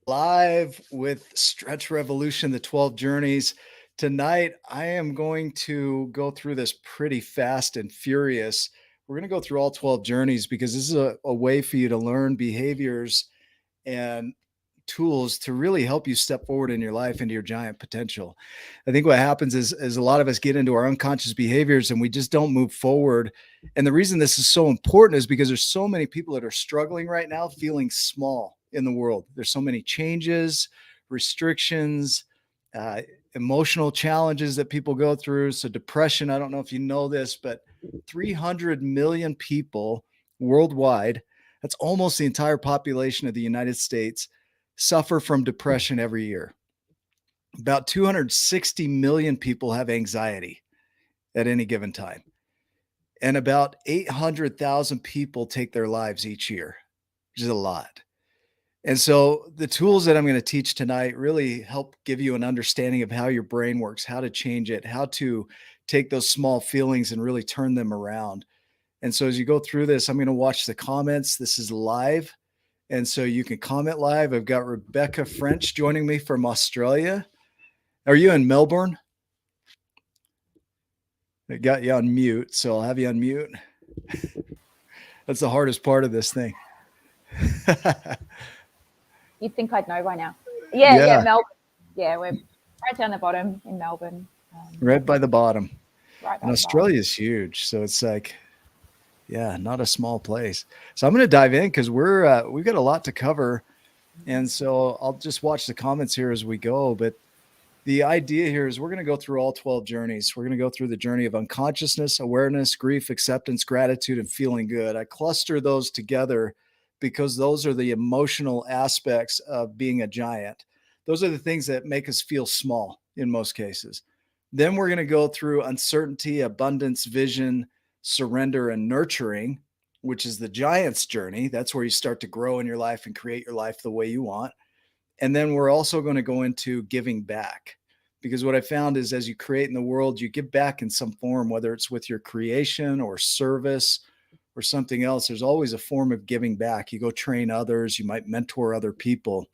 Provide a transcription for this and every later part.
Live with Stretch Revolution, the 12 Journeys. Tonight, I am going to go through this pretty fast and furious. We're going to go through all 12 journeys because this is a way for you to learn behaviors and tools to really help you step forward in your life into your giant potential. I think what happens is a lot of us get into our unconscious behaviors and we just don't move forward. And the reason this is so important is because there's so many people that are struggling right now, feeling small in the world. There's so many changes, restrictions, uh, emotional challenges that people go through. So depression, I don't know if you know this, but 300 million people worldwide, that's almost the entire population of the United States, suffer from depression every year. About 260 million people have anxiety at any given time. And about 800,000 people take their lives each year, which is a lot. And so the tools that I'm going to teach tonight really help give you an understanding of how your brain works, how to change it, how to take those small feelings and really turn them around. And so as you go through this, I'm going to watch the comments. This is live. And so you can comment live. I've got Rebecca French joining me from Australia. Are you in Melbourne? I got you on mute, so I'll have you on mute. That's the hardest part of this thing. You'd think I'd know by now. Yeah, Melbourne. Yeah, we're right down the bottom in Melbourne. Right by the bottom. Right by and Australia is huge, so it's like, yeah, not a small place. So I'm going to dive in because we've got a lot to cover, and so I'll just watch the comments here as we go. But the idea here is we're going to go through all 12 journeys. We're going to go through the journey of unconsciousness, awareness, grief, acceptance, gratitude, and feeling good. I cluster those together because those are the emotional aspects of being a giant. Those are the things that make us feel small in most cases. Then we're going to go through uncertainty, abundance, vision, surrender, and nurturing, which is the giant's journey. That's where you start to grow in your life and create your life the way you want. And then we're also going to go into giving back, because what I found is as you create in the world, you give back in some form, whether it's with your creation or service or something else. There's always a form of giving back. You go train others, you might mentor other people,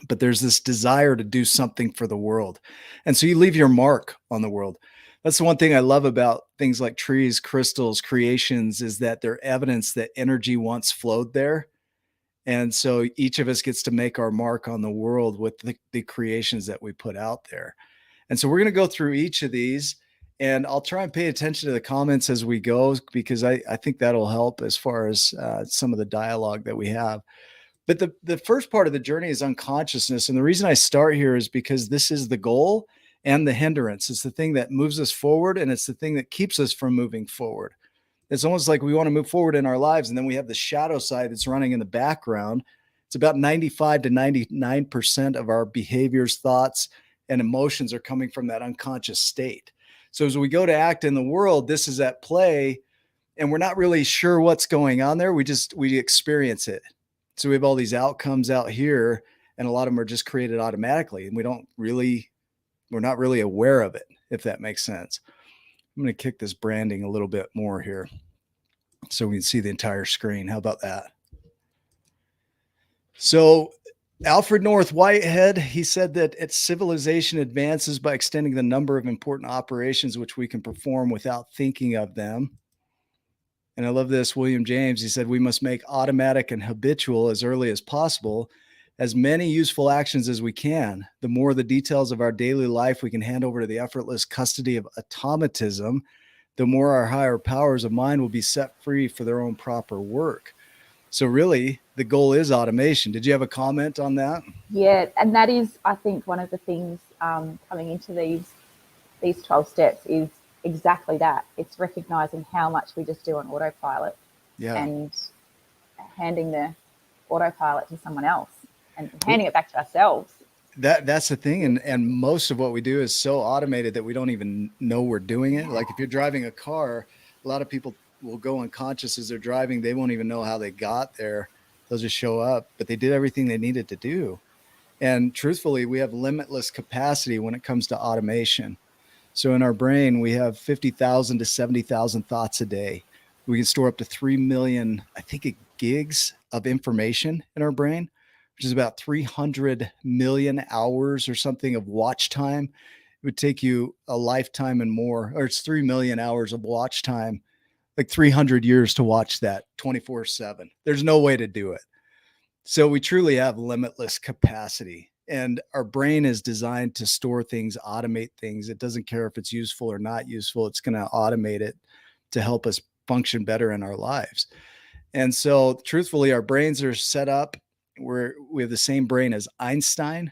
but there's this desire to do something for the world. And so you leave your mark on the world. That's the one thing I love about things like trees, crystals, creations, is that they're evidence that energy once flowed there. And so each of us gets to make our mark on the world with the creations that we put out there. And so we're going to go through each of these, and I'll try and pay attention to the comments as we go, because I think that'll help as far as some of the dialogue that we have. But the first part of the journey is unconsciousness. And the reason I start here is because this is the goal and the hindrance. It's the thing that moves us forward, and it's the thing that keeps us from moving forward. It's almost like we want to move forward in our lives, and then we have the shadow side that's running in the background. It's about 95 to 99% of our behaviors, thoughts, and emotions are coming from that unconscious state. So as we go to act in the world, this is at play, and we're not really sure what's going on there. We experience it. So we have all these outcomes out here, and a lot of them are just created automatically, and we're not really aware of it, if that makes sense. I'm going to kick this branding a little bit more here so we can see the entire screen. How about that? So Alfred North Whitehead, he said that its civilization advances by extending the number of important operations which we can perform without thinking of them. And I love this. William James, he said, we must make automatic and habitual as early as possible as many useful actions as we can. The more the details of our daily life we can hand over to the effortless custody of automatism, the more our higher powers of mind will be set free for their own proper work. So really, the goal is automation. Did you have a comment on that? Yeah, and that is, I think, one of the things coming into these 12 steps is exactly that. It's recognizing how much we just do on autopilot, and handing the autopilot to someone else and handing it back to ourselves. That's the thing. And most of what we do is so automated that we don't even know we're doing it. Like if you're driving a car, a lot of people will go unconscious as they're driving. They won't even know how they got there. They'll just show up, but they did everything they needed to do. And truthfully, we have limitless capacity when it comes to automation. So in our brain, we have 50,000 to 70,000 thoughts a day. We can store up to 3 million, I think, gigs of information in our brain. which is about 300 million hours or something of watch time. It would take you a lifetime and more, or it's 3 million hours of watch time, like 300 years to watch that 24/7. There's no way to do it. So we truly have limitless capacity, and our brain is designed to store things, automate things. It doesn't care if it's useful or not useful. It's going to automate it to help us function better in our lives. And so truthfully, our brains are set up where we have the same brain as Einstein.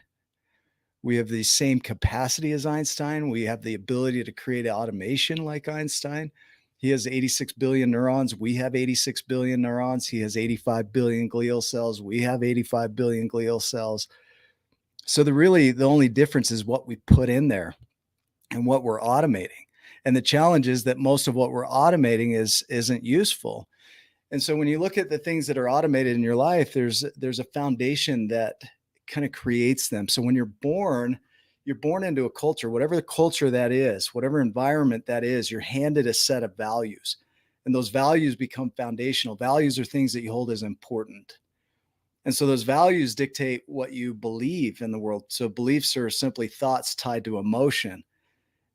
We have the same capacity as Einstein. We have the ability to create automation like Einstein. He has 86 billion neurons. We have 86 billion neurons. He has 85 billion glial cells. We have 85 billion glial cells. So the only difference is what we put in there and what we're automating. And the challenge is that most of what we're automating isn't useful. And so when you look at the things that are automated in your life, there's a foundation that kind of creates them. So when you're born into a culture, whatever the culture that is, whatever environment that is, you're handed a set of values, and those values become foundational. Values are things that you hold as important. And so those values dictate what you believe in the world. So beliefs are simply thoughts tied to emotion.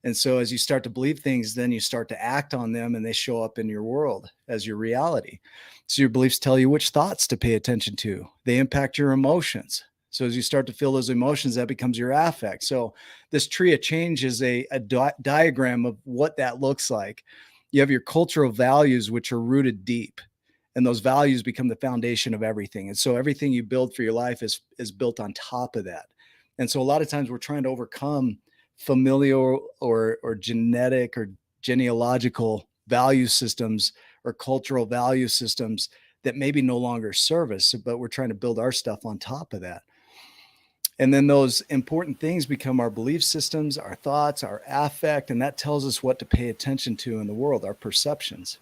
And so as you start to believe things, then you start to act on them, and they show up in your world as your reality. So your beliefs tell you which thoughts to pay attention to. They impact your emotions. So as you start to feel those emotions, that becomes your affect. So this tree of change is a diagram of what that looks like. You have your cultural values, which are rooted deep, and those values become the foundation of everything. And so everything you build for your life is built on top of that. And so a lot of times we're trying to overcome familial or genetic or genealogical value systems or cultural value systems that maybe no longer serve us, but we're trying to build our stuff on top of that. And then those important things become our belief systems, our thoughts, our affect, and that tells us what to pay attention to in the world, our perceptions.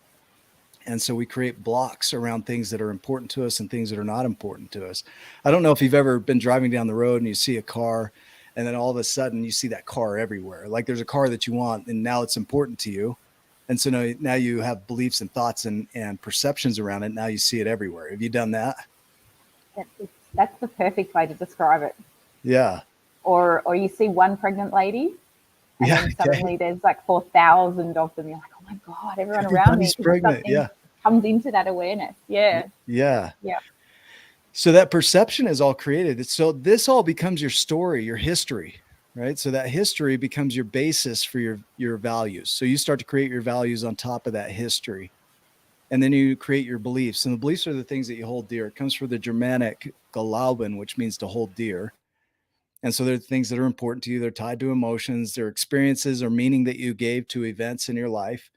And so we create blocks around things that are important to us and things that are not important to us. I don't know if you've ever been driving down the road and you see a car, and then all of a sudden you see that car everywhere. Like there's a car that you want, and now it's important to you. And so now you have beliefs and thoughts and perceptions around it. Now you see it everywhere. Have you done that? That's the perfect way to describe it. Yeah. Or you see one pregnant lady, and then suddenly there's like 4,000 of them. You're like, oh my God, everyone around me. Pregnant. Yeah. Comes into that awareness. Yeah. Yeah. Yeah. So that perception is all created. So this all becomes your story, your history, right? So that history becomes your basis for your values. So you start to create your values on top of that history. And then you create your beliefs. And the beliefs are the things that you hold dear. It comes from the Germanic glauben, which means to hold dear. And so they're things that are important to you. They're tied to emotions, they're experiences or meaning that you gave to events in your life.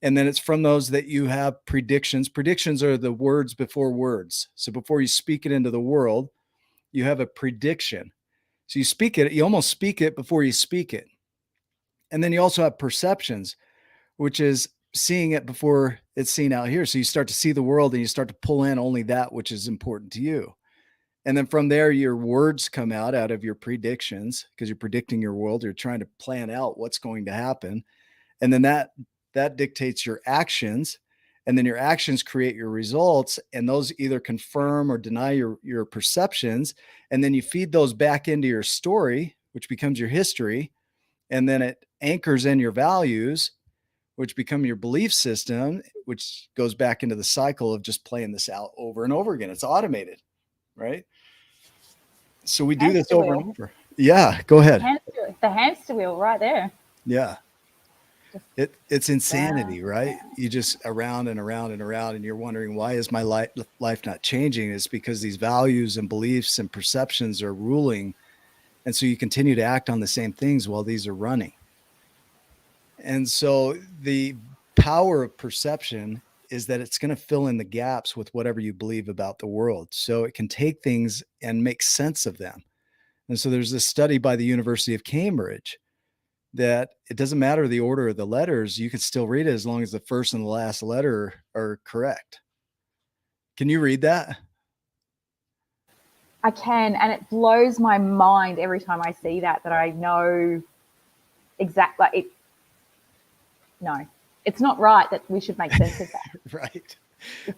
And then it's from those that you have predictions. Predictions are the words before words. So before you speak it into the world, you have a prediction. So you speak it, you almost speak it before you speak it. And then you also have perceptions, which is seeing it before it's seen out here. So you start to see the world and you start to pull in only that which is important to you. And then from there, your words come out of your predictions, because you're predicting your world. You're trying to plan out what's going to happen. And then that dictates your actions. And then your actions create your results. And those either confirm or deny your perceptions. And then you feed those back into your story, which becomes your history. And then it anchors in your values, which become your belief system, which goes back into the cycle of just playing this out over and over again. It's automated, right? So we do this over and over. Yeah, go ahead. The hamster wheel right there. Yeah. It's insanity, right? You just around and around and around, and you're wondering, why is my life not changing? It's because these values and beliefs and perceptions are ruling. And so you continue to act on the same things while these are running. And so the power of perception is that it's going to fill in the gaps with whatever you believe about the world. So it can take things and make sense of them. And so there's this study by the University of Cambridge that it doesn't matter the order of the letters, you can still read it as long as the first and the last letter are correct. Can you read that? I can, and it blows my mind every time I see that I know exactly. No, it's not right that we should make sense of that. Right.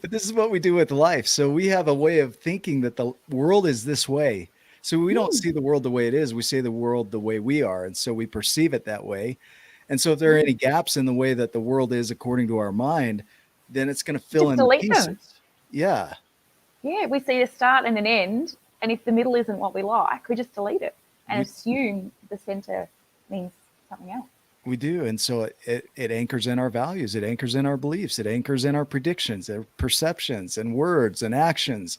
But this is what we do with life. So we have a way of thinking that the world is this way. So we don't see the world the way it is. We see the world the way we are. And so we perceive it that way. And so if there are any gaps in the way that the world is according to our mind, then it's going to fill Just in the delete pieces. them. Yeah. Yeah, we see a start and an end. And if the middle isn't what we like, we just delete it and assume the center means something else. We do. And so it anchors in our values. It anchors in our beliefs. It anchors in our predictions, our perceptions and words and actions.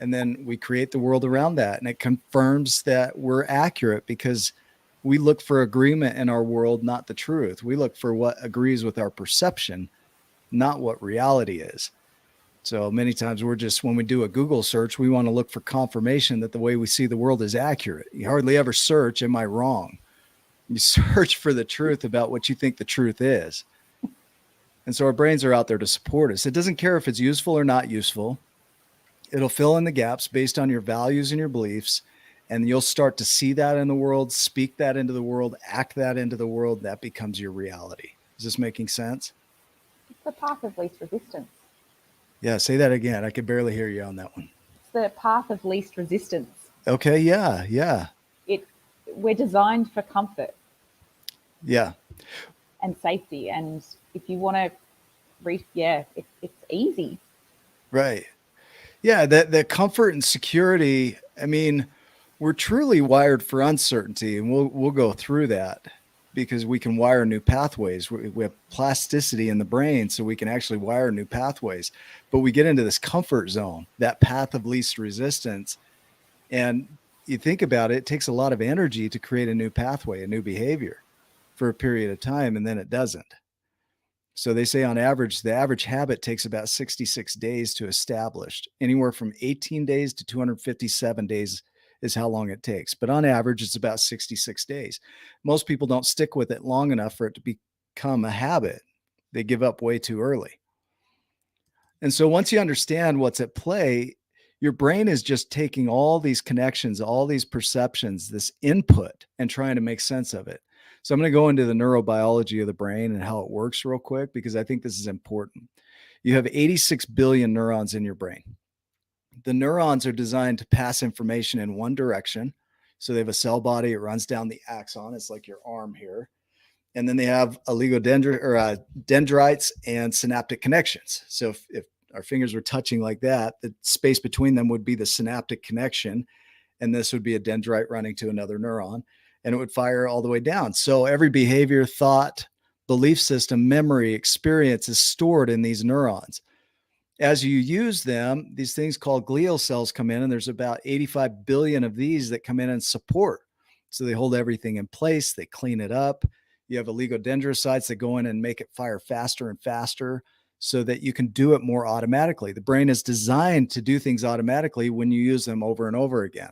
And then we create the world around that. And it confirms that we're accurate because we look for agreement in our world, not the truth. We look for what agrees with our perception, not what reality is. So many times when we do a Google search, we want to look for confirmation that the way we see the world is accurate. You hardly ever search, am I wrong? You search for the truth about what you think the truth is. And so our brains are out there to support us. It doesn't care if it's useful or not useful. It'll fill in the gaps based on your values and your beliefs. And you'll start to see that in the world, speak that into the world, act that into the world. That becomes your reality. Is this making sense? It's the path of least resistance. Yeah, say that again. I could barely hear you on that one. It's the path of least resistance. Okay, yeah. We're designed for comfort. Yeah. And safety. And if you want to it's easy. Right. Yeah, that comfort and security, I mean, we're truly wired for uncertainty, and we'll go through that because we can wire new pathways. We have plasticity in the brain, so we can actually wire new pathways. But we get into this comfort zone, that path of least resistance. And you think about it, it takes a lot of energy to create a new pathway, a new behavior for a period of time, and then it doesn't. So they say on average, the average habit takes about 66 days to establish. Anywhere from 18 days to 257 days is how long it takes. But on average, it's about 66 days. Most people don't stick with it long enough for it to become a habit. They give up way too early. And so once you understand what's at play, your brain is just taking all these connections, all these perceptions, this input, and trying to make sense of it. So I'm going to go into the neurobiology of the brain and how it works real quick, because I think this is important. You have 86 billion neurons in your brain. The neurons are designed to pass information in one direction. So they have a cell body. It runs down the axon. It's like your arm here. And then they have dendrites and synaptic connections. So if our fingers were touching like that, the space between them would be the synaptic connection. And this would be a dendrite running to another neuron, and it would fire all the way down. So every behavior, thought, belief system, memory, experience is stored in these neurons. As you use them, these things called glial cells come in, and there's about 85 billion of these that come in and support. So they hold everything in place. They clean it up. You have oligodendrocytes that go in and make it fire faster and faster so that you can do it more automatically. The brain is designed to do things automatically when you use them over and over again.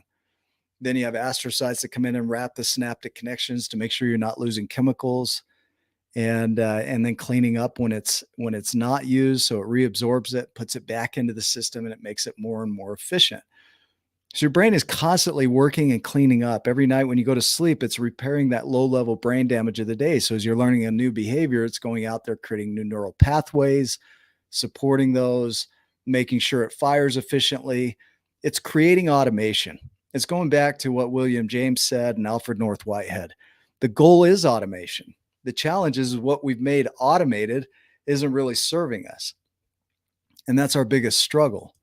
Then you have astrocytes that come in and wrap the synaptic connections to make sure you're not losing chemicals, and then cleaning up when it's not used. So it reabsorbs it, puts it back into the system, and it makes it more and more efficient. So your brain is constantly working and cleaning up. Every night when you go to sleep, it's repairing that low-level brain damage of the day. So as you're learning a new behavior, it's going out there, creating new neural pathways, supporting those, making sure it fires efficiently. It's creating automation. It's going back to what William James said and Alfred North Whitehead. The goal is automation. The challenge is what we've made automated isn't really serving us. And that's our biggest struggle.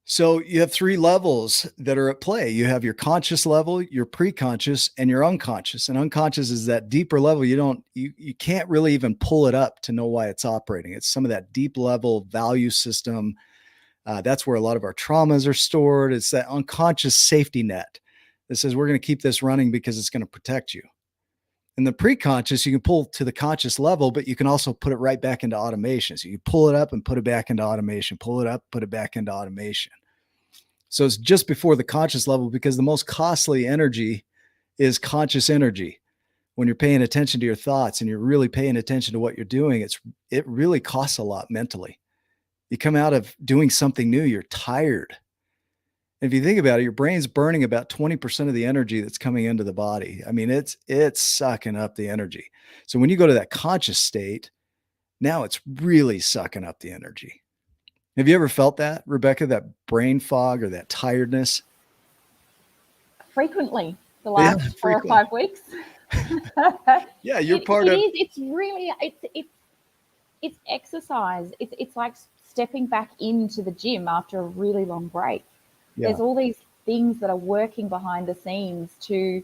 So you have three levels that are at play. You have your conscious level, your pre-conscious, and your unconscious. And unconscious is that deeper level. You can't really even pull it up to know why it's operating. It's some of that deep level value system. That's where a lot of our traumas are stored. It's that unconscious safety net that says we're going to keep this running because it's going to protect you. In the pre-conscious, you can pull to the conscious level, but you can also put it right back into automation. So you pull it up and put it back into automation, pull it up, put it back into automation. So it's just before the conscious level, because the most costly energy is conscious energy. When you're paying attention to your thoughts and you're really paying attention to what you're doing, it really costs a lot mentally. You come out of doing something new, you're tired. And if you think about it, your brain's burning about 20% of the energy that's coming into the body. I mean, it's sucking up the energy. So when you go to that conscious state, now it's really sucking up the energy. Have you ever felt that, Rebecca, that brain fog or that tiredness? Frequently, the Yeah, last 4 or 5 frequently. weeks. Yeah, you're it, part it of. is. It's really. It's exercise. It's like stepping back into the gym after a really long break. Yeah, There's all these things that are working behind the scenes to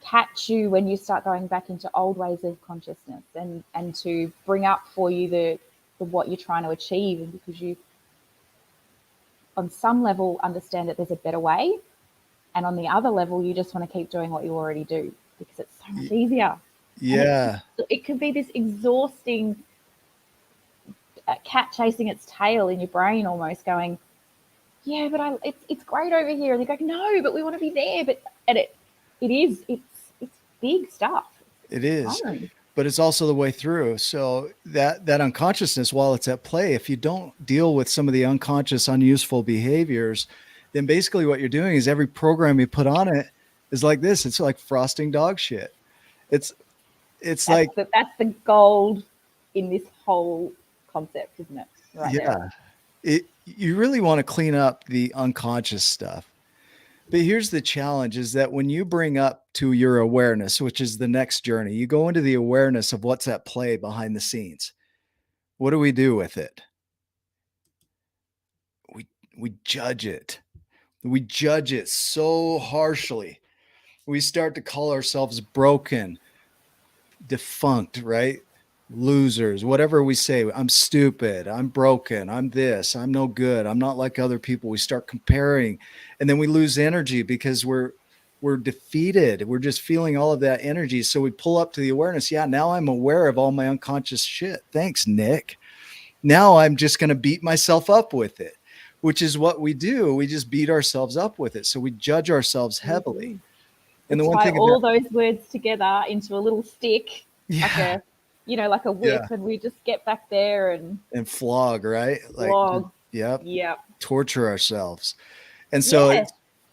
catch you when you start going back into old ways of consciousness, and to bring up for you the what you're trying to achieve, and because you on some level understand that there's a better way, and on the other level you just want to keep doing what you already do because it's so much easier. And yeah, it could be this exhausting cat chasing its tail in your brain, almost going, yeah, but it's great over here, and you go, no, but we want to be there. But and it's big stuff. it It's is. tiring. But it's also the way through. So that unconsciousness, while it's at play, if you don't deal with some of the unconscious, unuseful behaviors, then basically what you're doing is every program you put on it is like this. It's like frosting dog shit. It's it's like That's the gold in this whole concept, isn't it? Right there. yeah, you really want to clean up the unconscious stuff. But here's the challenge is that when you bring up to your awareness, which is the next journey, you go into the awareness of what's at play behind the scenes. What do we do with it? We we judge it. We judge it so harshly. We start to call ourselves broken, defunct, right? Losers, whatever we say. I'm stupid. I'm broken. I'm this. I'm no good. I'm not like other people. We start comparing, and then we lose energy because we're defeated. We're just feeling all of that energy. So we pull up to the awareness. Yeah, now I'm aware of all my unconscious shit. Thanks, Nick. Now I'm just going to beat myself up with it, which is what we do. We just beat ourselves up with it. So we judge ourselves heavily. We And the one tie thing about all those words together into a little stick, like yeah, like a whip, yeah, and we just get back there and and flog, right? Like log. yep, Yep. torture ourselves. And so Yeah.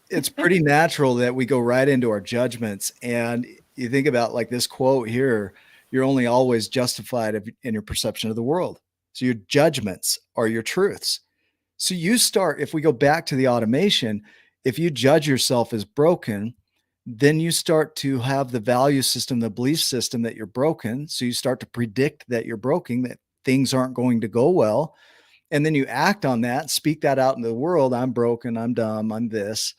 it's pretty natural that we go right into our judgments. And you think about like this quote here, you're only always justified in your perception of the world. So your judgments are your truths. So you start, if we go back to the automation, if you judge yourself as broken, then you start to have the value system, the belief system that you're broken. So you start to predict that you're broken, that things aren't going to go well. And then you act on that, speak that out into the world. I'm broken, I'm dumb, I'm this.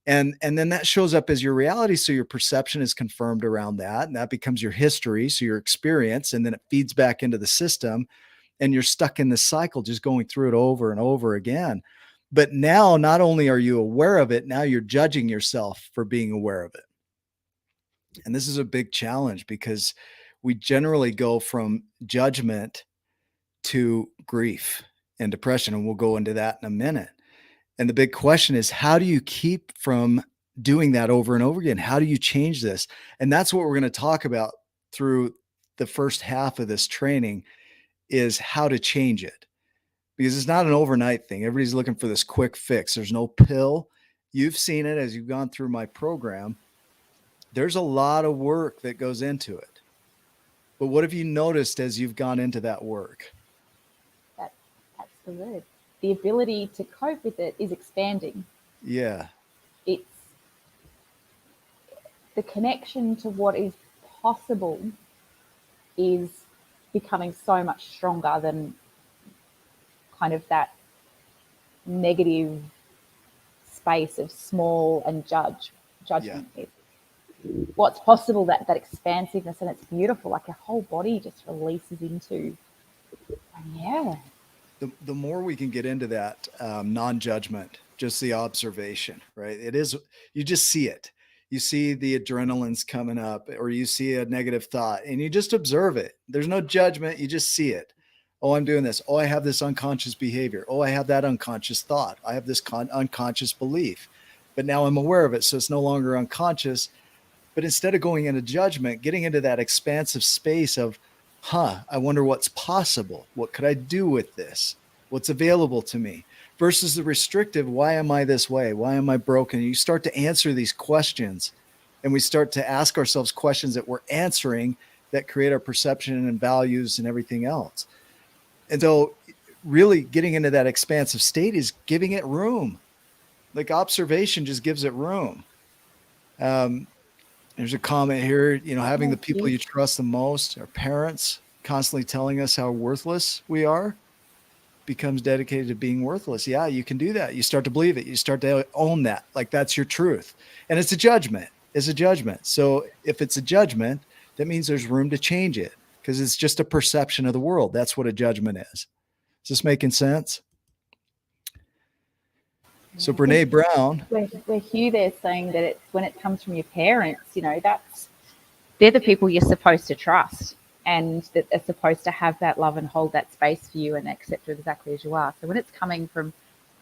And then that shows up as your reality. So your perception is confirmed around that. And that becomes your history. So your experience, and then it feeds back into the system. And you're stuck in this cycle, just going through it over and over again. But now, not only are you aware of it, now you're judging yourself for being aware of it. And this is a big challenge because we generally go from judgment to grief and depression. And we'll go into that in a minute. And the big question is, how do you keep from doing that over and over again? How do you change this? And that's what we're going to talk about through the first half of this training is how to change it. Because it's not an overnight thing. Everybody's looking for this quick fix. There's no pill. You've seen it as you've gone through my program. There's a lot of work that goes into it. But what have you noticed as you've gone into that work? That, that's the word. The ability to cope with it is expanding. Yeah. It's the connection to what is possible is becoming so much stronger than kind of that negative space of small and judgment. Yeah. What's possible, that expansiveness, and it's beautiful. Like your whole body just releases into, yeah. The more we can get into that non-judgment, just the observation, right? It is, you just see it. You see the adrenaline's coming up, or you see a negative thought, and you just observe it. There's no judgment. You just see it. Oh, I'm doing this. Oh, I have this unconscious behavior. Oh, I have that unconscious thought. I have this unconscious belief, but now I'm aware of it. So it's no longer unconscious. But instead of going into judgment, getting into that expansive space of, I wonder what's possible. What could I do with this? What's available to me? Versus the restrictive, why am I this way? Why am I broken? You start to answer these questions, and we start to ask ourselves questions that we're answering that create our perception and values and everything else. And so really getting into that expansive state is giving it room. Like observation just gives it room. There's a comment here, having the people you trust the most, our parents, constantly telling us how worthless we are, becomes dedicated to being worthless. Yeah, you can do that. You start to believe it. You start to own that. Like that's your truth. And it's a judgment. It's a judgment. So if it's a judgment, that means there's room to change it because it's just a perception of the world. That's what a judgment is. Is this making sense? So Brene Brown. Where Hugh there saying that it's when it comes from your parents, they're the people you're supposed to trust and that are supposed to have that love and hold that space for you and accept you exactly as you are. So when it's coming from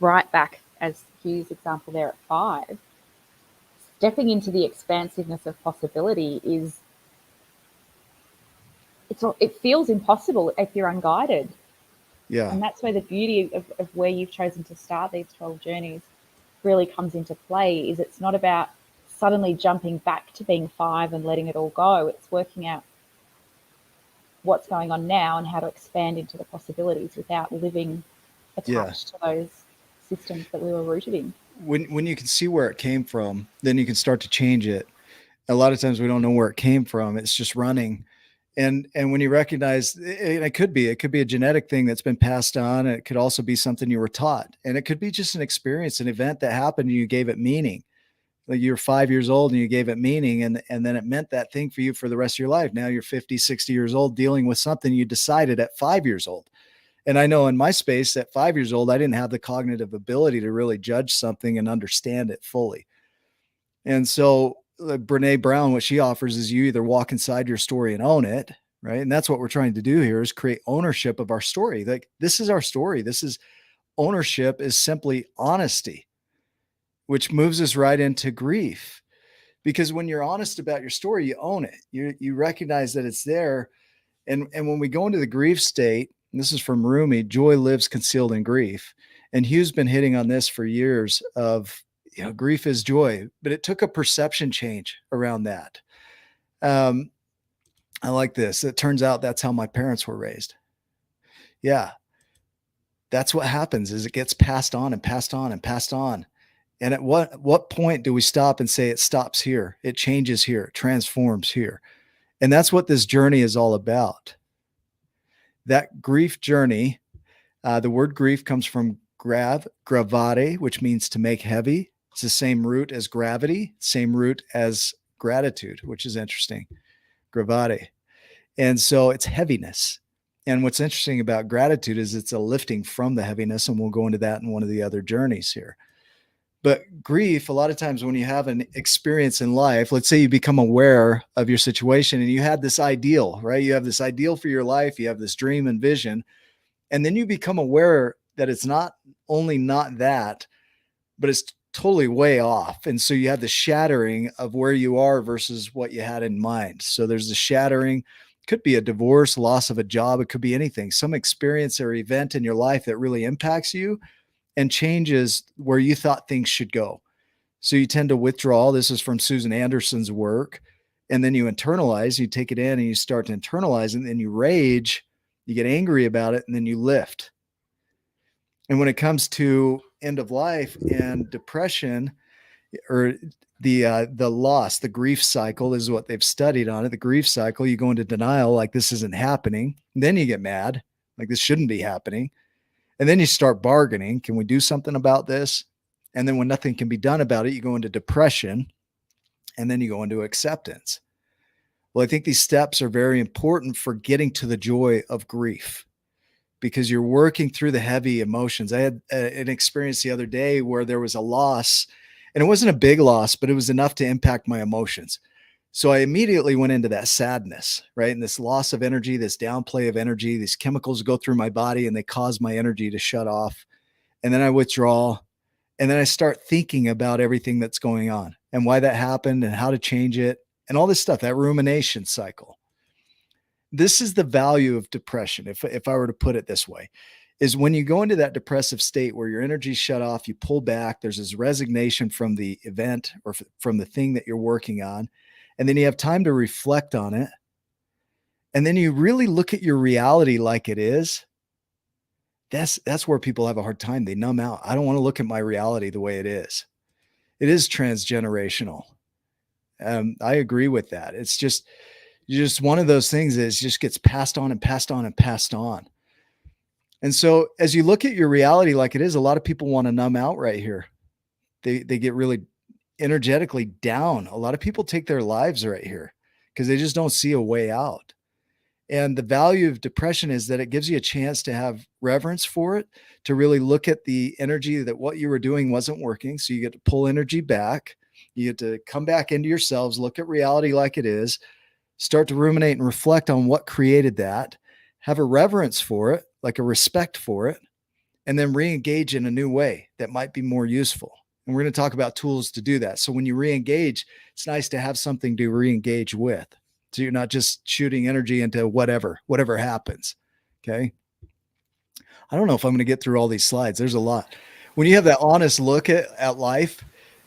right back, as Hugh's example there at 5, stepping into the expansiveness of possibility it feels impossible if you're unguided. Yeah. And that's where the beauty of where you've chosen to start these 12 journeys really comes into play. Is it's not about suddenly jumping back to being 5 and letting it all go. It's working out what's going on now and how to expand into the possibilities without living attached to those systems that we were rooted in. When you can see where it came from, then you can start to change it. A lot of times we don't know where it came from. It's just running. And when you recognize it could be a genetic thing that's been passed on. It could also be something you were taught, and it could be just an experience, an event that happened and you gave it meaning. Like you're 5 years old and you gave it meaning, and then it meant that thing for you for the rest of your life. Now you're 50, 60 years old dealing with something you decided at 5 years old. And I know in my space at 5 years old, I didn't have the cognitive ability to really judge something and understand it fully. And so Brene Brown, what she offers is you either walk inside your story and own it, right? And that's what we're trying to do here is create ownership of our story. Like this is our story. This is ownership is simply honesty, which moves us right into grief. Because when you're honest about your story, you own it. You recognize that it's there. And when we go into the grief state, and this is from Rumi, joy lives concealed in grief. And Hugh's been hitting on this for years of, grief is joy, but it took a perception change around that. I like this. It turns out that's how my parents were raised. Yeah. That's what happens is it gets passed on and passed on and passed on. And at what point do we stop and say it stops here? It changes here, it transforms here. And that's what this journey is all about. That grief journey, the word grief comes from gravare, which means to make heavy. It's the same root as gravity, same root as gratitude, which is interesting. Gravare. And so it's heaviness. And what's interesting about gratitude is it's a lifting from the heaviness. And we'll go into that in one of the other journeys here. But grief, a lot of times when you have an experience in life, let's say you become aware of your situation and you had this ideal, right? You have this ideal for your life. You have this dream and vision. And then you become aware that it's not only not that, but it's totally way off. And so you have the shattering of where you are versus what you had in mind. So there's the shattering. Could be a divorce, loss of a job. It could be anything, some experience or event in your life that really impacts you and changes where you thought things should go. So you tend to withdraw. This is from Susan Anderson's work. And then you internalize, you take it in and you start to internalize, and then you rage, you get angry about it, and then you lift. And when it comes to end of life and depression, or the loss, the grief cycle is what they've studied on it. The grief cycle, you go into denial, like this isn't happening. And then you get mad, like this shouldn't be happening. And then you start bargaining. Can we do something about this? And then when nothing can be done about it, you go into depression, and then you go into acceptance. Well, I think these steps are very important for getting to the joy of grief, because you're working through the heavy emotions. I had an experience the other day where there was a loss, and it wasn't a big loss, but it was enough to impact my emotions. So I immediately went into that sadness, right? And this loss of energy, this downplay of energy, these chemicals go through my body and they cause my energy to shut off. And then I withdraw. And then I start thinking about everything that's going on and why that happened and how to change it and all this stuff, that rumination cycle. This is the value of depression, if I were to put it this way, is when you go into that depressive state where your energy's shut off, you pull back, there's this resignation from the event or from the thing that you're working on. And then you have time to reflect on it. And then you really look at your reality like it is. That's where people have a hard time. They numb out. I don't want to look at my reality the way it is. It is transgenerational. I agree with that. It's just one of those things that just gets passed on and passed on and passed on. And so as you look at your reality like it is, a lot of people want to numb out right here. They get really energetically down. A lot of people take their lives right here because they just don't see a way out. And the value of depression is that it gives you a chance to have reverence for it, to really look at the energy that what you were doing wasn't working. So you get to pull energy back. You get to come back into yourselves, look at reality like it is, start to ruminate and reflect on what created that, have a reverence for it, like a respect for it, and then re-engage in a new way that might be more useful. And we're going to talk about tools to do that. So when you re-engage, it's nice to have something to re-engage with. So you're not just shooting energy into whatever happens. Okay. I don't know if I'm going to get through all these slides. There's a lot. When you have that honest look at life,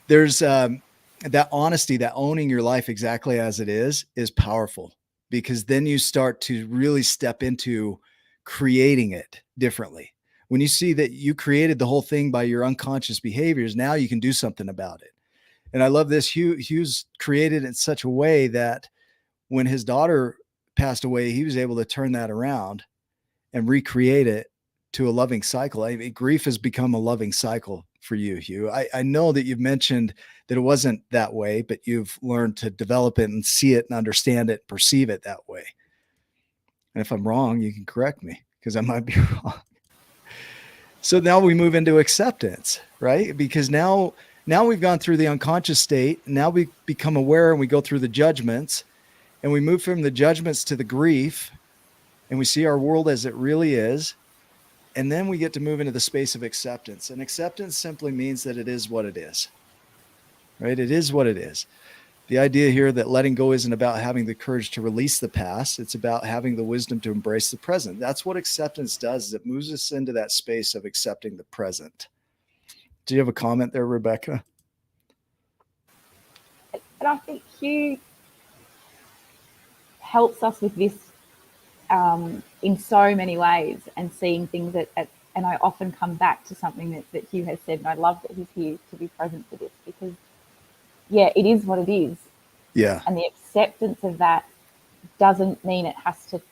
there's that honesty, that owning your life exactly as it is powerful, because then you start to really step into creating it differently. When you see that you created the whole thing by your unconscious behaviors, now you can do something about it. And I love this. Hugh's created it in such a way that when his daughter passed away, he was able to turn that around and recreate it to a loving cycle. I mean, grief has become a loving cycle for you, Hugh. I know that you've mentioned that it wasn't that way, but you've learned to develop it and see it and understand it, perceive it that way. And if I'm wrong, you can correct me, because I might be wrong. So now we move into acceptance, right? Because now we've gone through the unconscious state. Now we become aware and we go through the judgments, and we move from the judgments to the grief, and we see our world as it really is. And then we get to move into the space of acceptance. And acceptance simply means that it is what it is, right? It is what it is. The idea here that letting go isn't about having the courage to release the past. It's about having the wisdom to embrace the present. That's what acceptance does. Is it moves us into that space of accepting the present. Do you have a comment there, Rebecca? And I think Hugh helps us with this in so many ways, and seeing things and I often come back to something that Hugh has said, and I love that he's here to be present for this, because it is what it is. Yeah. And the acceptance of that doesn't mean it has to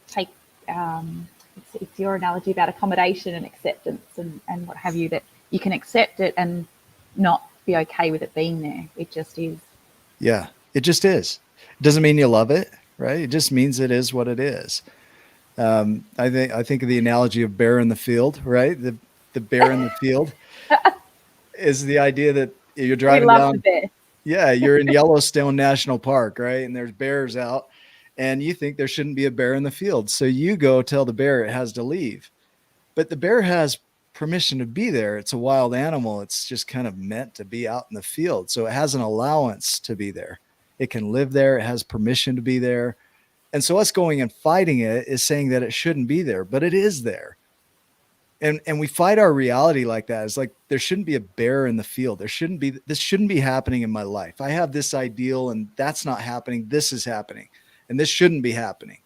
take, it's your analogy about accommodation and acceptance and what have you, that you can accept it and not be okay with it being there. It just is. Yeah, it just is. It doesn't mean you love it, right? It just means it is what it is. I think of the analogy of bear in the field, right? The bear in the field is the idea that you're driving down. The bear. Yeah, you're in Yellowstone National Park, right? And there's bears out, and you think there shouldn't be a bear in the field. So you go tell the bear it has to leave. But the bear has permission to be there. It's a wild animal. It's just kind of meant to be out in the field. So it has an allowance to be there. It can live there. It has permission to be there. And so us going and fighting it is saying that it shouldn't be there, but it is there. And we fight our reality like that. It's like, there shouldn't be a bear in the field. This shouldn't be happening in my life. I have this ideal and that's not happening. This is happening and this shouldn't be happening.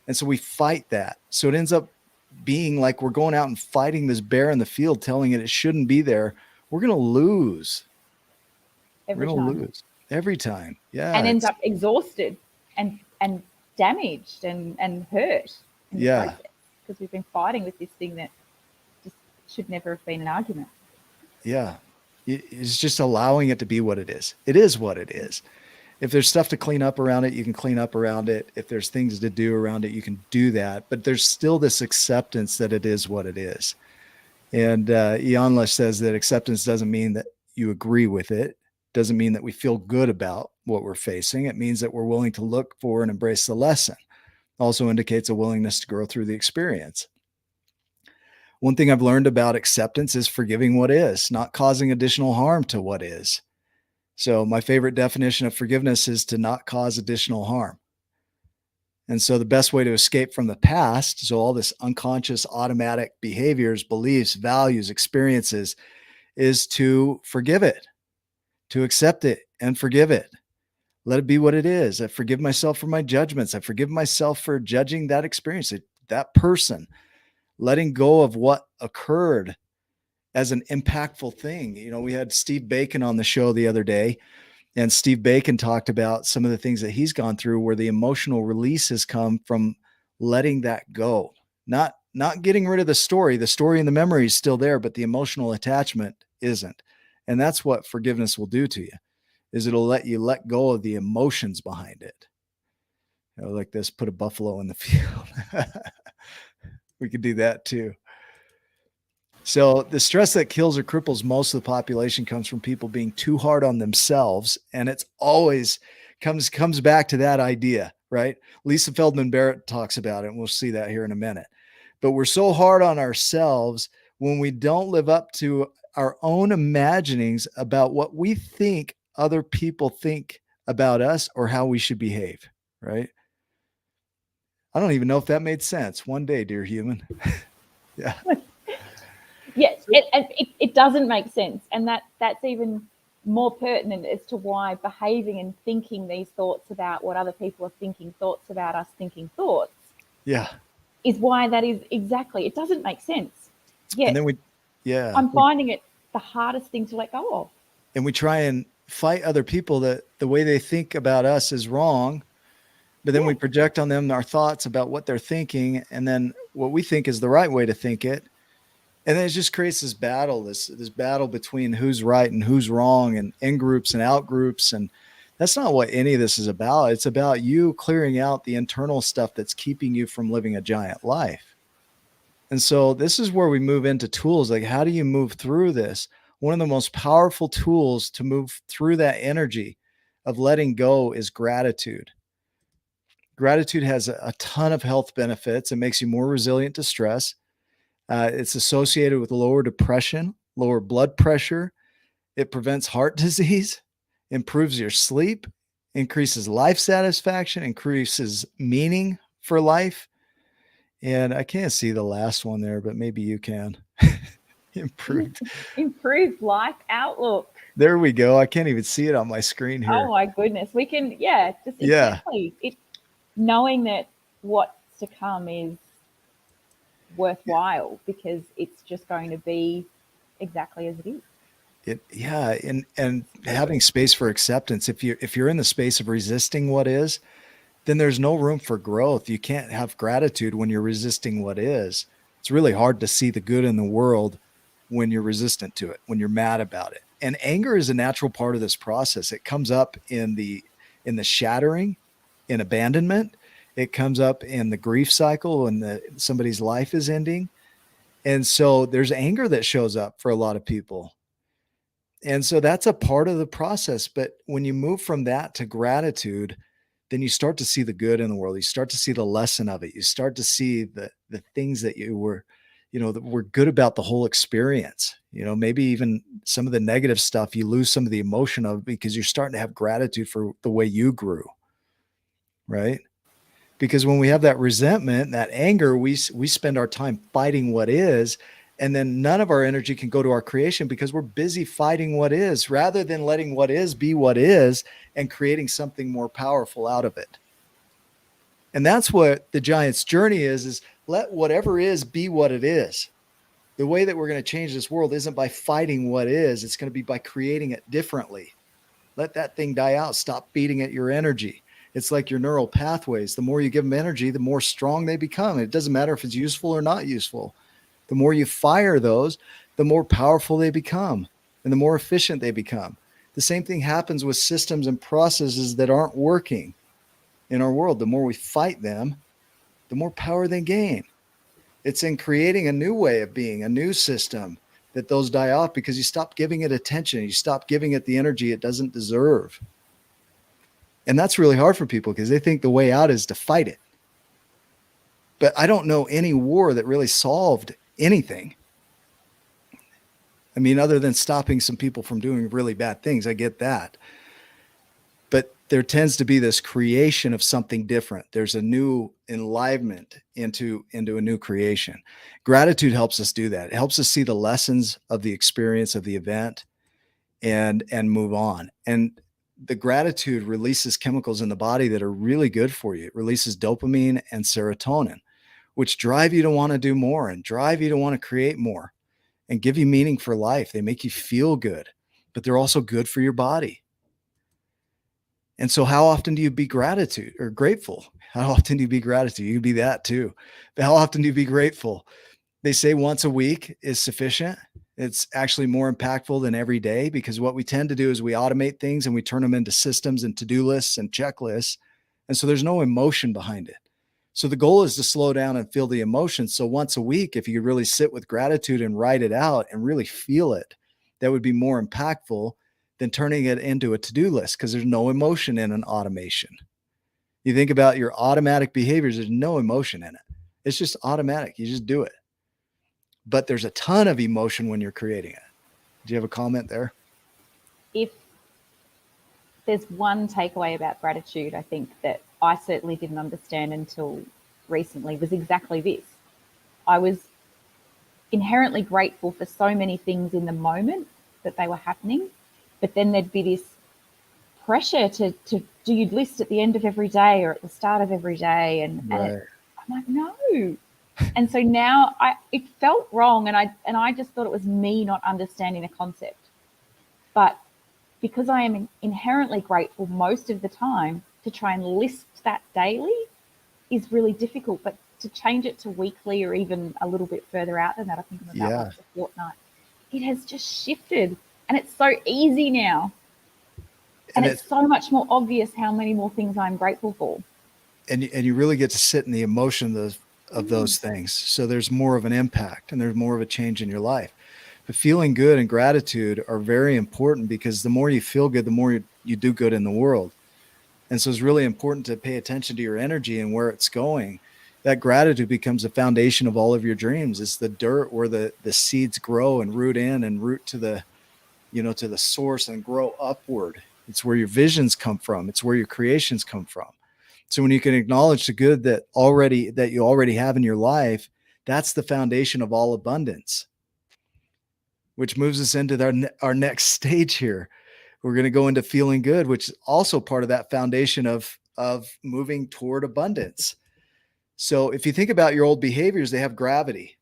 And so we fight that. So it ends up being like we're going out and fighting this bear in the field, telling it shouldn't be there. We're going to lose. Every time. Lose every time. Yeah. And ends up exhausted and damaged and hurt. Yeah. Because we've been fighting with this thing that just should never have been an argument. Yeah. It's just allowing it to be what it is. It is what it is. If there's stuff to clean up around it, you can clean up around it. If there's things to do around it, you can do that. But there's still this acceptance that it is what it is. And Jan says that acceptance doesn't mean that you agree with it. Doesn't mean that we feel good about what we're facing. It means that we're willing to look for and embrace the lesson. Also indicates a willingness to grow through the experience. One thing I've learned about acceptance is forgiving what is, not causing additional harm to what is. So my favorite definition of forgiveness is to not cause additional harm. And so the best way to escape from the past, so all this unconscious automatic behaviors, beliefs, values, experiences, is to forgive it, to accept it and forgive it. Let it be what it is. I forgive myself for my judgments. I forgive myself for judging that experience, that person. letting go of what occurred as an impactful thing. You know, we had Steve Bacon on the show the other day, and Steve Bacon talked about some of the things that he's gone through where the emotional release has come from letting that go, not getting rid of the story. The story and the memory is still there, but the emotional attachment isn't. And that's what forgiveness will do to you, is it'll let you let go of the emotions behind it. You know, like this, put a buffalo in the field. We could do that too. So the stress that kills or cripples most of the population comes from people being too hard on themselves. And it's always comes back to that idea, right? Lisa Feldman Barrett talks about it, and we'll see that here in a minute. But we're so hard on ourselves when we don't live up to our own imaginings about what we think other people think about us or how we should behave, right? I don't even know if that made sense. One day, dear human. Yeah. Yes, it doesn't make sense. And that's even more pertinent as to why behaving and thinking these thoughts about what other people are thinking, thoughts about us thinking thoughts. Yeah. Is why that is exactly, it doesn't make sense. Yes. And then I'm finding it the hardest thing to let go of. And we try and fight other people that the way they think about us is wrong. But then we project on them our thoughts about what they're thinking, and then what we think is the right way to think it. And then it just creates this battle, this battle between who's right and who's wrong, and in groups and out groups. And that's not what any of this is about. It's about you clearing out the internal stuff that's keeping you from living a giant life. And so this is where we move into tools. Like, how do you move through this? One of the most powerful tools to move through that energy of letting go is gratitude. Gratitude has a ton of health benefits. It makes you more resilient to stress. It's associated with lower depression, lower blood pressure. It prevents heart disease, improves your sleep, increases life satisfaction, increases meaning for life. And I can't see the last one there, but maybe you can. Improved life outlook. There we go. I can't even see it on my screen here. Oh my goodness. We can, exactly. Knowing that what's to come is worthwhile because it's just going to be exactly as it is. And having space for acceptance. If you're in the space of resisting what is, then there's no room for growth. You can't have gratitude when you're resisting what is. It's really hard to see the good in the world when you're resistant to it, when you're mad about it. And anger is a natural part of this process. It comes up in the shattering, in abandonment. It comes up in the grief cycle when somebody's life is ending. And so there's anger that shows up for a lot of people. And so that's a part of the process. But when you move from that to gratitude, then you start to see the good in the world. You start to see the lesson of it. You start to see the things that you were, that were good about the whole experience. Maybe even some of the negative stuff, you lose some of the emotion of because you're starting to have gratitude for the way you grew. Right? Because when we have that resentment, that anger, we spend our time fighting what is, and then none of our energy can go to our creation because we're busy fighting what is rather than letting what is be what is and creating something more powerful out of it. And that's what the giant's journey is let whatever is be what it is. The way that we're going to change this world isn't by fighting what is. It's going to be by creating it differently. Let that thing die out. Stop feeding it your energy. It's like your neural pathways. The more you give them energy, the more strong they become. It doesn't matter if it's useful or not useful. The more you fire those, the more powerful they become and the more efficient they become. The same thing happens with systems and processes that aren't working in our world. The more we fight them, the more power they gain. It's in creating a new way of being, a new system, that those die off because you stop giving it attention. You stop giving it the energy it doesn't deserve. And that's really hard for people because they think the way out is to fight it. But I don't know any war that really solved anything. I mean, other than stopping some people from doing really bad things, I get that. But there tends to be this creation of something different. There's a new enlivenment into a new creation. Gratitude helps us do that. It helps us see the lessons of the experience of the event and move on. And the gratitude releases chemicals in the body that are really good for you. It releases dopamine and serotonin, which drive you to want to do more and drive you to want to create more and give you meaning for life. They make you feel good, but they're also good for your body. And so how often do you be gratitude or grateful? How often do you be gratitude? You can be that too. But how often do you be grateful? They say once a week is sufficient. It's actually more impactful than every day, because what we tend to do is we automate things and we turn them into systems and to-do lists and checklists. And so there's no emotion behind it. So the goal is to slow down and feel the emotion. So once a week, if you could really sit with gratitude and write it out and really feel it, that would be more impactful than turning it into a to-do list, because there's no emotion in an automation. You think about your automatic behaviors, there's no emotion in it. It's just automatic. You just do it. But there's a ton of emotion when you're creating it. Do you have a comment there? If there's one takeaway about gratitude, I think that I certainly didn't understand until recently, was exactly this. I was inherently grateful for so many things in the moment that they were happening, but then there'd be this pressure to do your list at the end of every day or at the start of every day. And I'm like, no. And so now it felt wrong, and I just thought it was me not understanding the concept. But because I am inherently grateful most of the time, to try and list that daily is really difficult. But to change it to weekly or even a little bit further out than that, I think I'm about once a fortnight, it has just shifted, and it's so easy now. And it's so much more obvious how many more things I'm grateful for. And you really get to sit in the emotion of those things. So there's more of an impact and there's more of a change in your life. But feeling good and gratitude are very important, because the more you feel good, the more you do good in the world. And so it's really important to pay attention to your energy and where it's going. That gratitude becomes the foundation of all of your dreams. It's the dirt where the seeds grow and root in and root to the, to the source and grow upward. It's where your visions come from. It's where your creations come from. So when you can acknowledge the good that you already have in your life, that's the foundation of all abundance, which moves us into our next stage here. We're going to go into feeling good, which is also part of that foundation of moving toward abundance. So if you think about your old behaviors, they have gravity.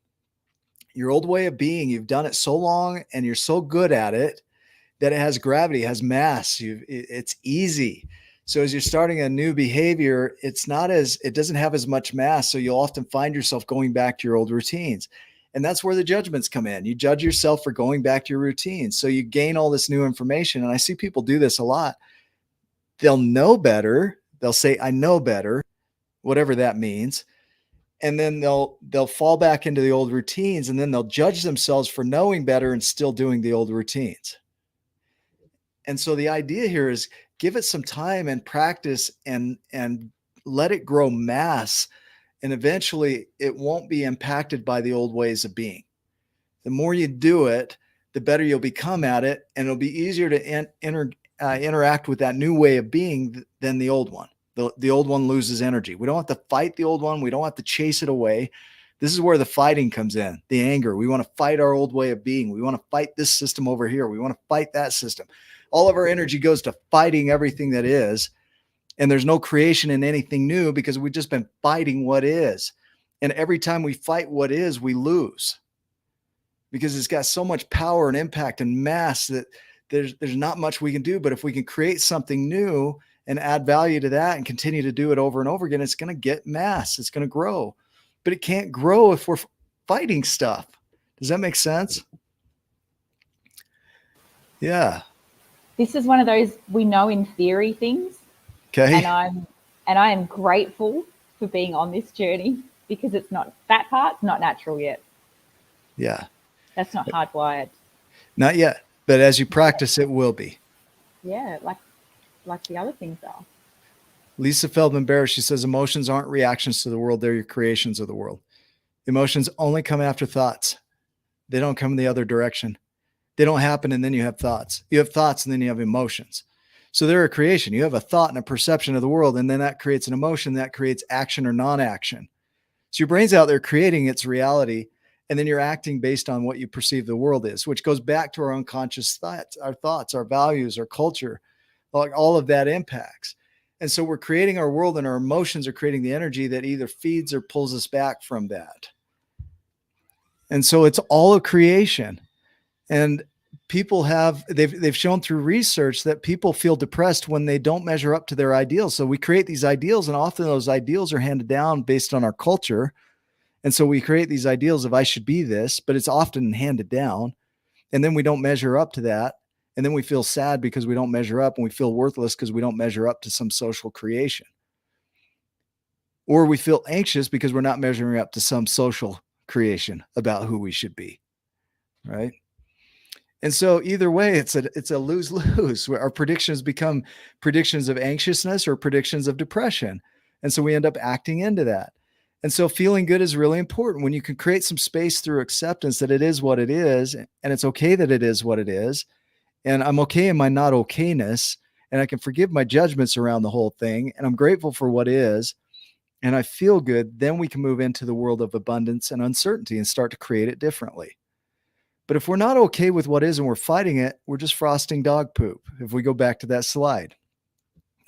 Your old way of being, you've done it so long and you're so good at it that it has gravity, it has mass. It's easy. So as you're starting a new behavior, it doesn't have as much mass. So you'll often find yourself going back to your old routines. And that's where the judgments come in. You judge yourself for going back to your routines. So you gain all this new information. And I see people do this a lot. They'll know better. They'll say, I know better, whatever that means. And then they'll fall back into the old routines, and then they'll judge themselves for knowing better and still doing the old routines. And so the idea here is give it some time and practice and let it grow mass. And eventually it won't be impacted by the old ways of being. The more you do it, the better you'll become at it. And it'll be easier to interact with that new way of being than the old one. The old one loses energy. We don't have to fight the old one. We don't have to chase it away. This is where the fighting comes in, the anger. We want to fight our old way of being. We want to fight this system over here. We want to fight that system. All of our energy goes to fighting everything that is. And there's no creation in anything new, because we've just been fighting what is. And every time we fight what is, we lose, because it's got so much power and impact and mass that there's not much we can do. But if we can create something new and add value to that and continue to do it over and over again, it's going to get mass. It's going to grow. But it can't grow if we're fighting stuff. Does that make sense? Yeah. This is one of those we know in theory things. Okay. And I am grateful for being on this journey, because that part's not natural yet. Yeah. That's not hardwired. Not yet. But as you practice, it will be. Yeah, like the other things are. Lisa Feldman Barrett, she says, emotions aren't reactions to the world. They're your creations of the world. Emotions only come after thoughts. They don't come in the other direction. They don't happen and then you have thoughts. You have thoughts and then you have emotions. So they're a creation. You have a thought and a perception of the world, and then that creates an emotion that creates action or non-action. So your brain's out there creating its reality, and then you're acting based on what you perceive the world is, which goes back to our unconscious thoughts, our values, our culture, like all of that impacts. And so we're creating our world, and our emotions are creating the energy that either feeds or pulls us back from that. And so it's all a creation. And people they've shown through research that people feel depressed when they don't measure up to their ideals. So we create these ideals, and often those ideals are handed down based on our culture. And so we create these ideals of I should be this, but it's often handed down. And then we don't measure up to that. And then we feel sad because we don't measure up, and we feel worthless because we don't measure up to some social creation. Or we feel anxious because we're not measuring up to some social creation about who we should be. Right. And so either way, it's a lose-lose, where our predictions become predictions of anxiousness or predictions of depression. And so we end up acting into that. And so feeling good is really important when you can create some space through acceptance that it is what it is, and it's okay that it is what it is. And I'm okay in my not okayness, and I can forgive my judgments around the whole thing. And I'm grateful for what is, and I feel good. Then we can move into the world of abundance and uncertainty and start to create it differently. But if we're not okay with what is and we're fighting it, we're just frosting dog poop. If we go back to that slide,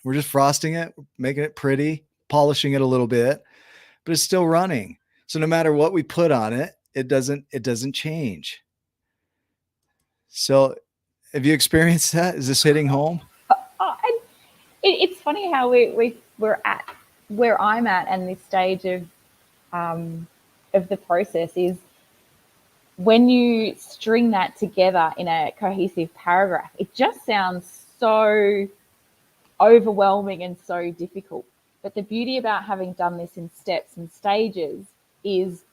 we're just frosting it, making it pretty, polishing it a little bit, but it's still running. So no matter what we put on it, it doesn't change. So have you experienced that? Is this hitting home? It's funny how we're at where I'm at, and this stage of the process is when you string that together in a cohesive paragraph, it just sounds so overwhelming and so difficult. But the beauty about having done this in steps and stages is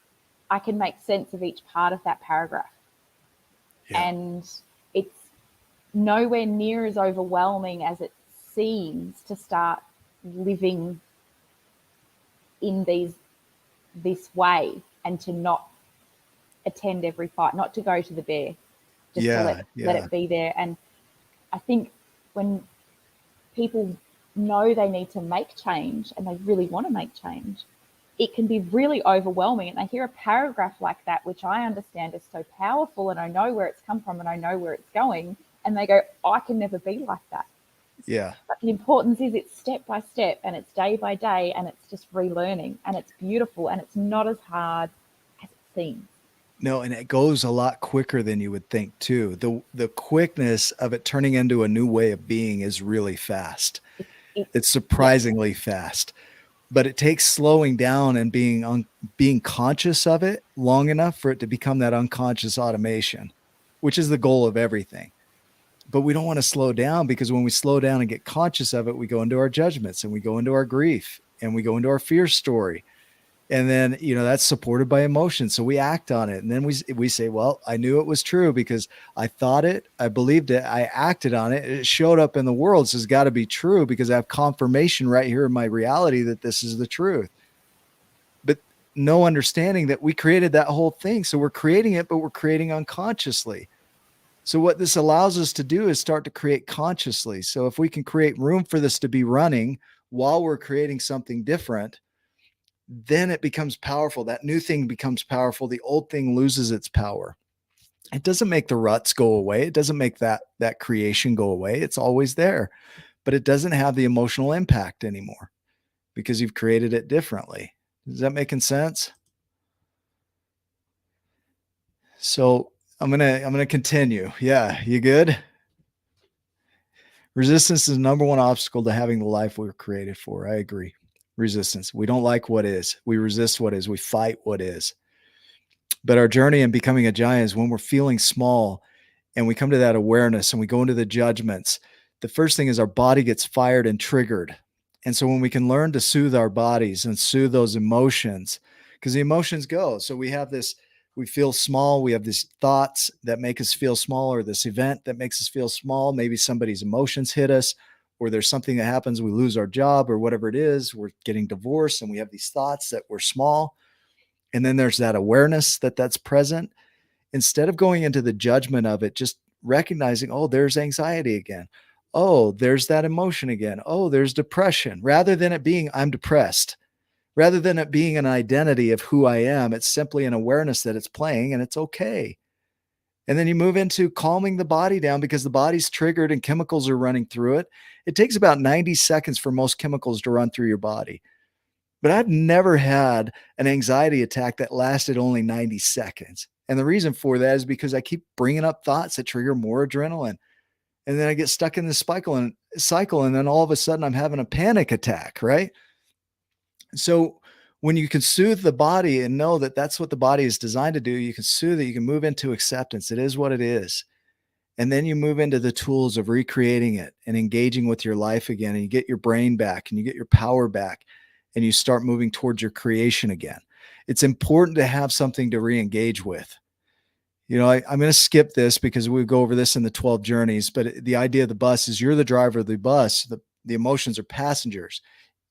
I can make sense of each part of that paragraph. Yeah. And it's nowhere near as overwhelming as it seems to start living in this way, and to not attend every fight, not to go to the bear, just to let it be there. And I think when people know they need to make change and they really want to make change, it can be really overwhelming. And they hear a paragraph like that, which I understand is so powerful, and I know where it's come from and I know where it's going, and they go, I can never be like that. Yeah. But the importance is it's step by step, and it's day by day, and it's just relearning, and it's beautiful, and it's not as hard as it seems. No, and it goes a lot quicker than you would think too. The quickness of it turning into a new way of being is really fast. It's surprisingly fast, but it takes slowing down and being conscious of it long enough for it to become that unconscious automation, which is the goal of everything. But we don't want to slow down, because when we slow down and get conscious of it, we go into our judgments, and we go into our grief, and we go into our fear story. And then, that's supported by emotion. So we act on it. And then we say, well, I knew it was true because I thought it, I believed it, I acted on it. It showed up in the world. So it's got to be true because I have confirmation right here in my reality that this is the truth. But no understanding that we created that whole thing. So we're creating it, but we're creating unconsciously. So what this allows us to do is start to create consciously. So if we can create room for this to be running while we're creating something different, then it becomes powerful. That new thing becomes powerful. The old thing loses its power. It doesn't make the ruts go away. It doesn't make that creation go away. It's always there, but it doesn't have the emotional impact anymore because you've created it differently. Is that making sense? So I'm going to continue. Yeah. You good? Resistance is the number one obstacle to having the life we were created for. I agree. Resistance. We don't like what is. We resist what is. We fight what is. But our journey in becoming a giant is when we're feeling small and we come to that awareness and we go into the judgments. The first thing is our body gets fired and triggered. And so when we can learn to soothe our bodies and soothe those emotions, because the emotions go. So we have this, we feel small. We have these thoughts that make us feel small, or this event that makes us feel small. Maybe somebody's emotions hit us, or there's something that happens. We lose our job or whatever it is. We're getting divorced and we have these thoughts that we're small. And then there's that awareness that that's present. Instead of going into the judgment of it, just recognizing, oh, there's anxiety again. Oh, there's that emotion again. Oh, there's depression. Rather than it being, I'm depressed. Rather than it being an identity of who I am, it's simply an awareness that it's playing and it's okay. And then you move into calming the body down because the body's triggered and chemicals are running through it. It takes about 90 seconds for most chemicals to run through your body. But I've never had an anxiety attack that lasted only 90 seconds. And the reason for that is because I keep bringing up thoughts that trigger more adrenaline. And then I get stuck in this cycle, and then all of a sudden I'm having a panic attack, right? So when you can soothe the body and know that that's what the body is designed to do, you can soothe it, you can move into acceptance. It is what it is. And then you move into the tools of recreating it and engaging with your life again, and you get your brain back and you get your power back, and you start moving towards your creation again. It's important to have something to re-engage with. I'm going to skip this because we go over this in the 12 journeys, but the idea of the bus is you're the driver of the bus. The emotions are passengers.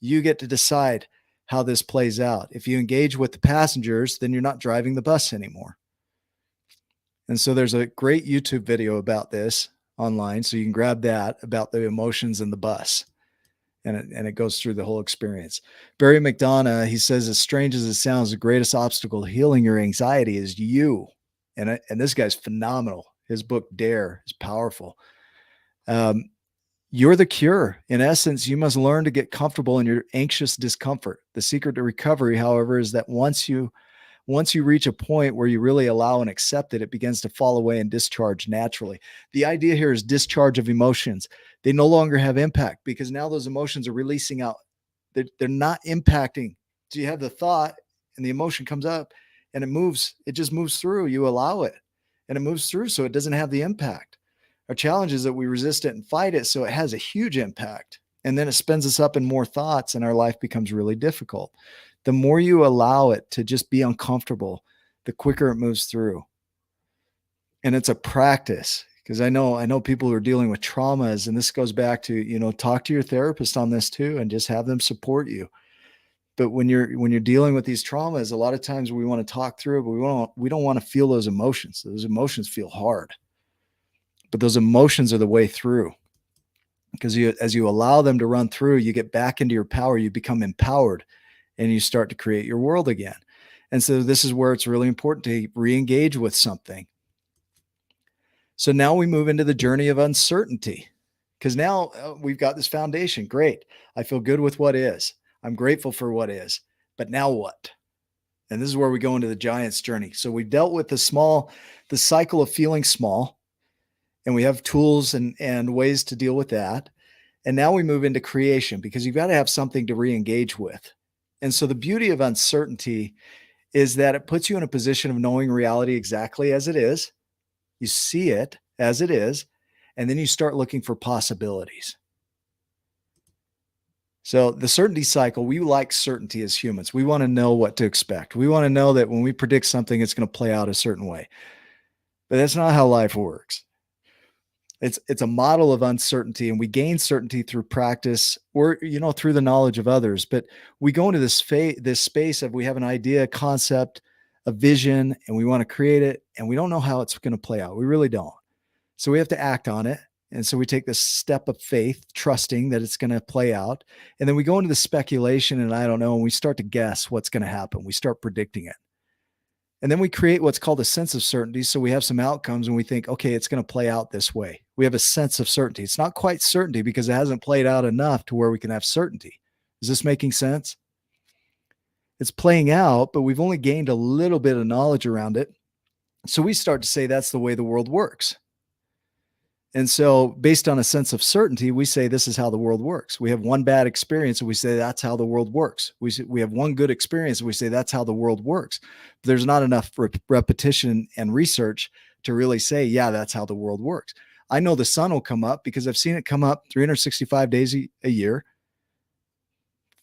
You get to decide how this plays out. If you engage with the passengers, then you're not driving the bus anymore. And so there's a great YouTube video about this online, so you can grab that, about the emotions in the bus. And it goes through the whole experience. Barry McDonough, he says, as strange as it sounds, the greatest obstacle to healing your anxiety is you. And this guy's phenomenal. His book, Dare, is powerful. You're the cure. In essence, you must learn to get comfortable in your anxious discomfort. The secret to recovery, however, is that once you reach a point where you really allow and accept it, it begins to fall away and discharge naturally. The idea here is discharge of emotions. They no longer have impact because now those emotions are releasing out. They're not impacting. So you have the thought and the emotion comes up and it moves. It just moves through. You allow it and it moves through, so it doesn't have the impact. Our challenge is that we resist it and fight it, so it has a huge impact. And then it spins us up in more thoughts and our life becomes really difficult. The more you allow it to just be uncomfortable, the quicker it moves through. And it's a practice, because I know people who are dealing with traumas, and this goes back to, talk to your therapist on this too, and just have them support you. But when you're dealing with these traumas, a lot of times we want to talk through it, but we don't want to feel those emotions. Those emotions feel hard, but those emotions are the way through. Because as you allow them to run through, you get back into your power, you become empowered, and you start to create your world again. And so this is where it's really important to re-engage with something. So now we move into the journey of uncertainty, because now we've got this foundation. Great. I feel good with what is. I'm grateful for what is. But now what? And this is where we go into the giant's journey. So we dealt with the cycle of feeling small, and we have tools and ways to deal with that. And now we move into creation, because you've got to have something to re-engage with. And so the beauty of uncertainty is that it puts you in a position of knowing reality exactly as it is. You see it as it is, and then you start looking for possibilities. So the certainty cycle, we like certainty as humans. We want to know what to expect. We want to know that when we predict something, it's going to play out a certain way. But that's not how life works. It's a model of uncertainty, and we gain certainty through practice or, through the knowledge of others. But we go into this space of, we have an idea, a concept, a vision, and we want to create it, and we don't know how it's going to play out. We really don't. So we have to act on it. And so we take this step of faith, trusting that it's going to play out. And then we go into the speculation and I don't know, and we start to guess what's going to happen. We start predicting it. And then we create what's called a sense of certainty. So we have some outcomes and we think, okay, it's going to play out this way. We have a sense of certainty. It's not quite certainty because it hasn't played out enough to where we can have certainty. Is this making sense? It's playing out, but we've only gained a little bit of knowledge around it. So we start to say that's the way the world works. And so based on a sense of certainty, we say this is how the world works. We have one bad experience and we say that's how the world works. We have one good experience and we say that's how the world works. But there's not enough repetition and research to really say, yeah, that's how the world works. I know the sun will come up because I've seen it come up 365 days a year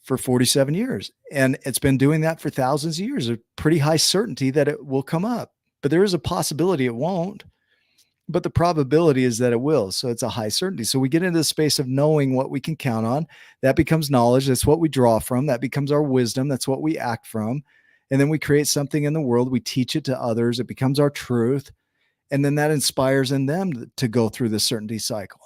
for 47 years. And it's been doing that for thousands of years. A pretty high certainty that it will come up, but there is a possibility it won't. But the probability is that it will. So it's a high certainty. So we get into the space of knowing what we can count on. That becomes knowledge. That's what we draw from. That becomes our wisdom. That's what we act from. And then we create something in the world. We teach it to others. It becomes our truth. And then that inspires in them to go through the certainty cycle.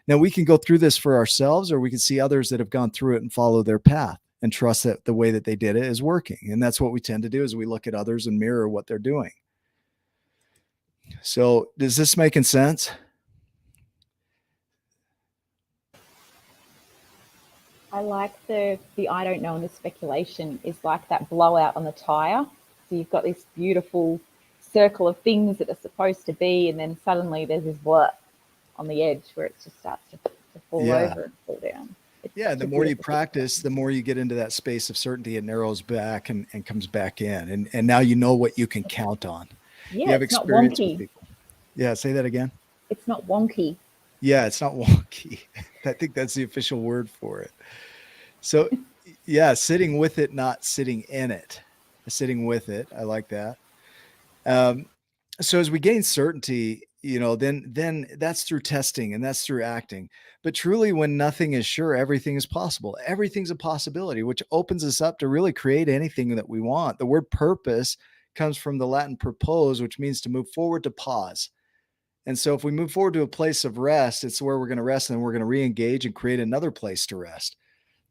Now we can go through this for ourselves, or we can see others that have gone through it and follow their path and trust that the way that they did it is working. And that's what we tend to do, is we look at others and mirror what they're doing. So is this making sense? I like the I don't know and the speculation is like that blowout on the tire. So you've got this beautiful circle of things that are supposed to be, and then suddenly there's this what on the edge where it just starts to fall over and fall down. The more you practice, the more you get into that space of certainty, it narrows back and comes back in. And now you know what you can count on. Yeah, you have it's experience not wonky. with people. Yeah, say that again. It's not wonky. Yeah, it's not wonky. I think that's the official word for it. So, yeah, sitting with it, not sitting in it. Sitting with it. I like that. So as we gain certainty, then that's through testing and that's through acting. But truly, when nothing is sure, everything is possible. Everything's a possibility, which opens us up to really create anything that we want. The word purpose comes from the Latin purpose, which means to move forward, to pause. And so if we move forward to a place of rest, it's where we're going to rest and then we're going to re-engage and create another place to rest.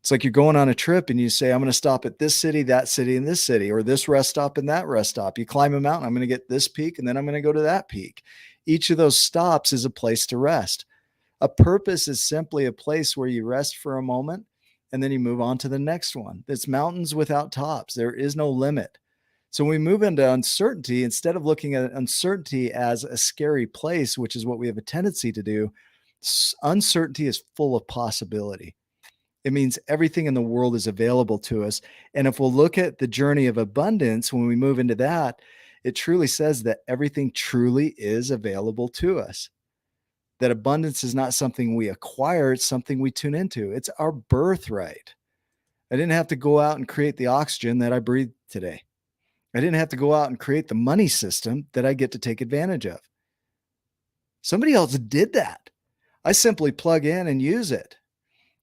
It's like you're going on a trip and you say, I'm going to stop at this city, that city, and this city, or this rest stop and that rest stop. You climb a mountain, I'm going to get this peak, and then I'm going to go to that peak. Each of those stops is a place to rest. A purpose is simply a place where you rest for a moment and then you move on to the next one. It's mountains without tops. There is no limit. So when we move into uncertainty, instead of looking at uncertainty as a scary place, which is what we have a tendency to do, uncertainty is full of possibility. It means everything in the world is available to us. And if we'll look at the journey of abundance, when we move into that, it truly says that everything truly is available to us. That abundance is not something we acquire, it's something we tune into. It's our birthright. I didn't have to go out and create the oxygen that I breathe today. I didn't have to go out and create the money system that I get to take advantage of. Somebody else did that. I simply plug in and use it.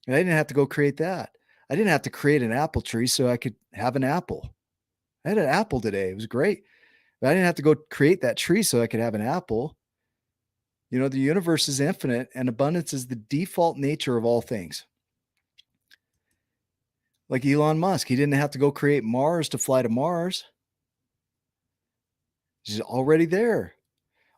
And I didn't have to go create that. I didn't have to create an apple tree so I could have an apple. I had an apple today. It was great. But I didn't have to go create that tree so I could have an apple. The universe is infinite and abundance is the default nature of all things. Like Elon Musk, he didn't have to go create Mars to fly to Mars. He's already there.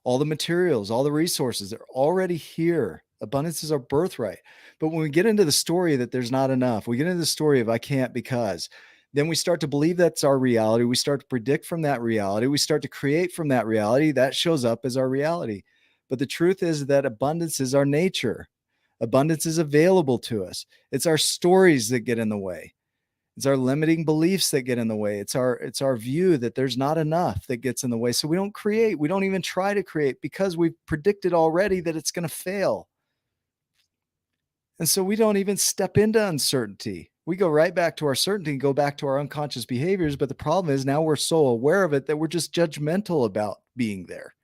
All the materials, all the resources, they're already here. Abundance is our birthright. But when we get into the story that there's not enough, we get into the story of I can't because, then we start to believe that's our reality. We start to predict from that reality. We start to create from that reality. That shows up as our reality. But the truth is that abundance is our nature. Abundance is available to us. It's our stories that get in the way. It's our limiting beliefs that get in the way. It's our view that there's not enough that gets in the way. So we don't create. We don't even try to create because we've predicted already that it's going to fail. And so we don't even step into uncertainty. We go right back to our certainty and go back to our unconscious behaviors. But the problem is now we're so aware of it that we're just judgmental about being there.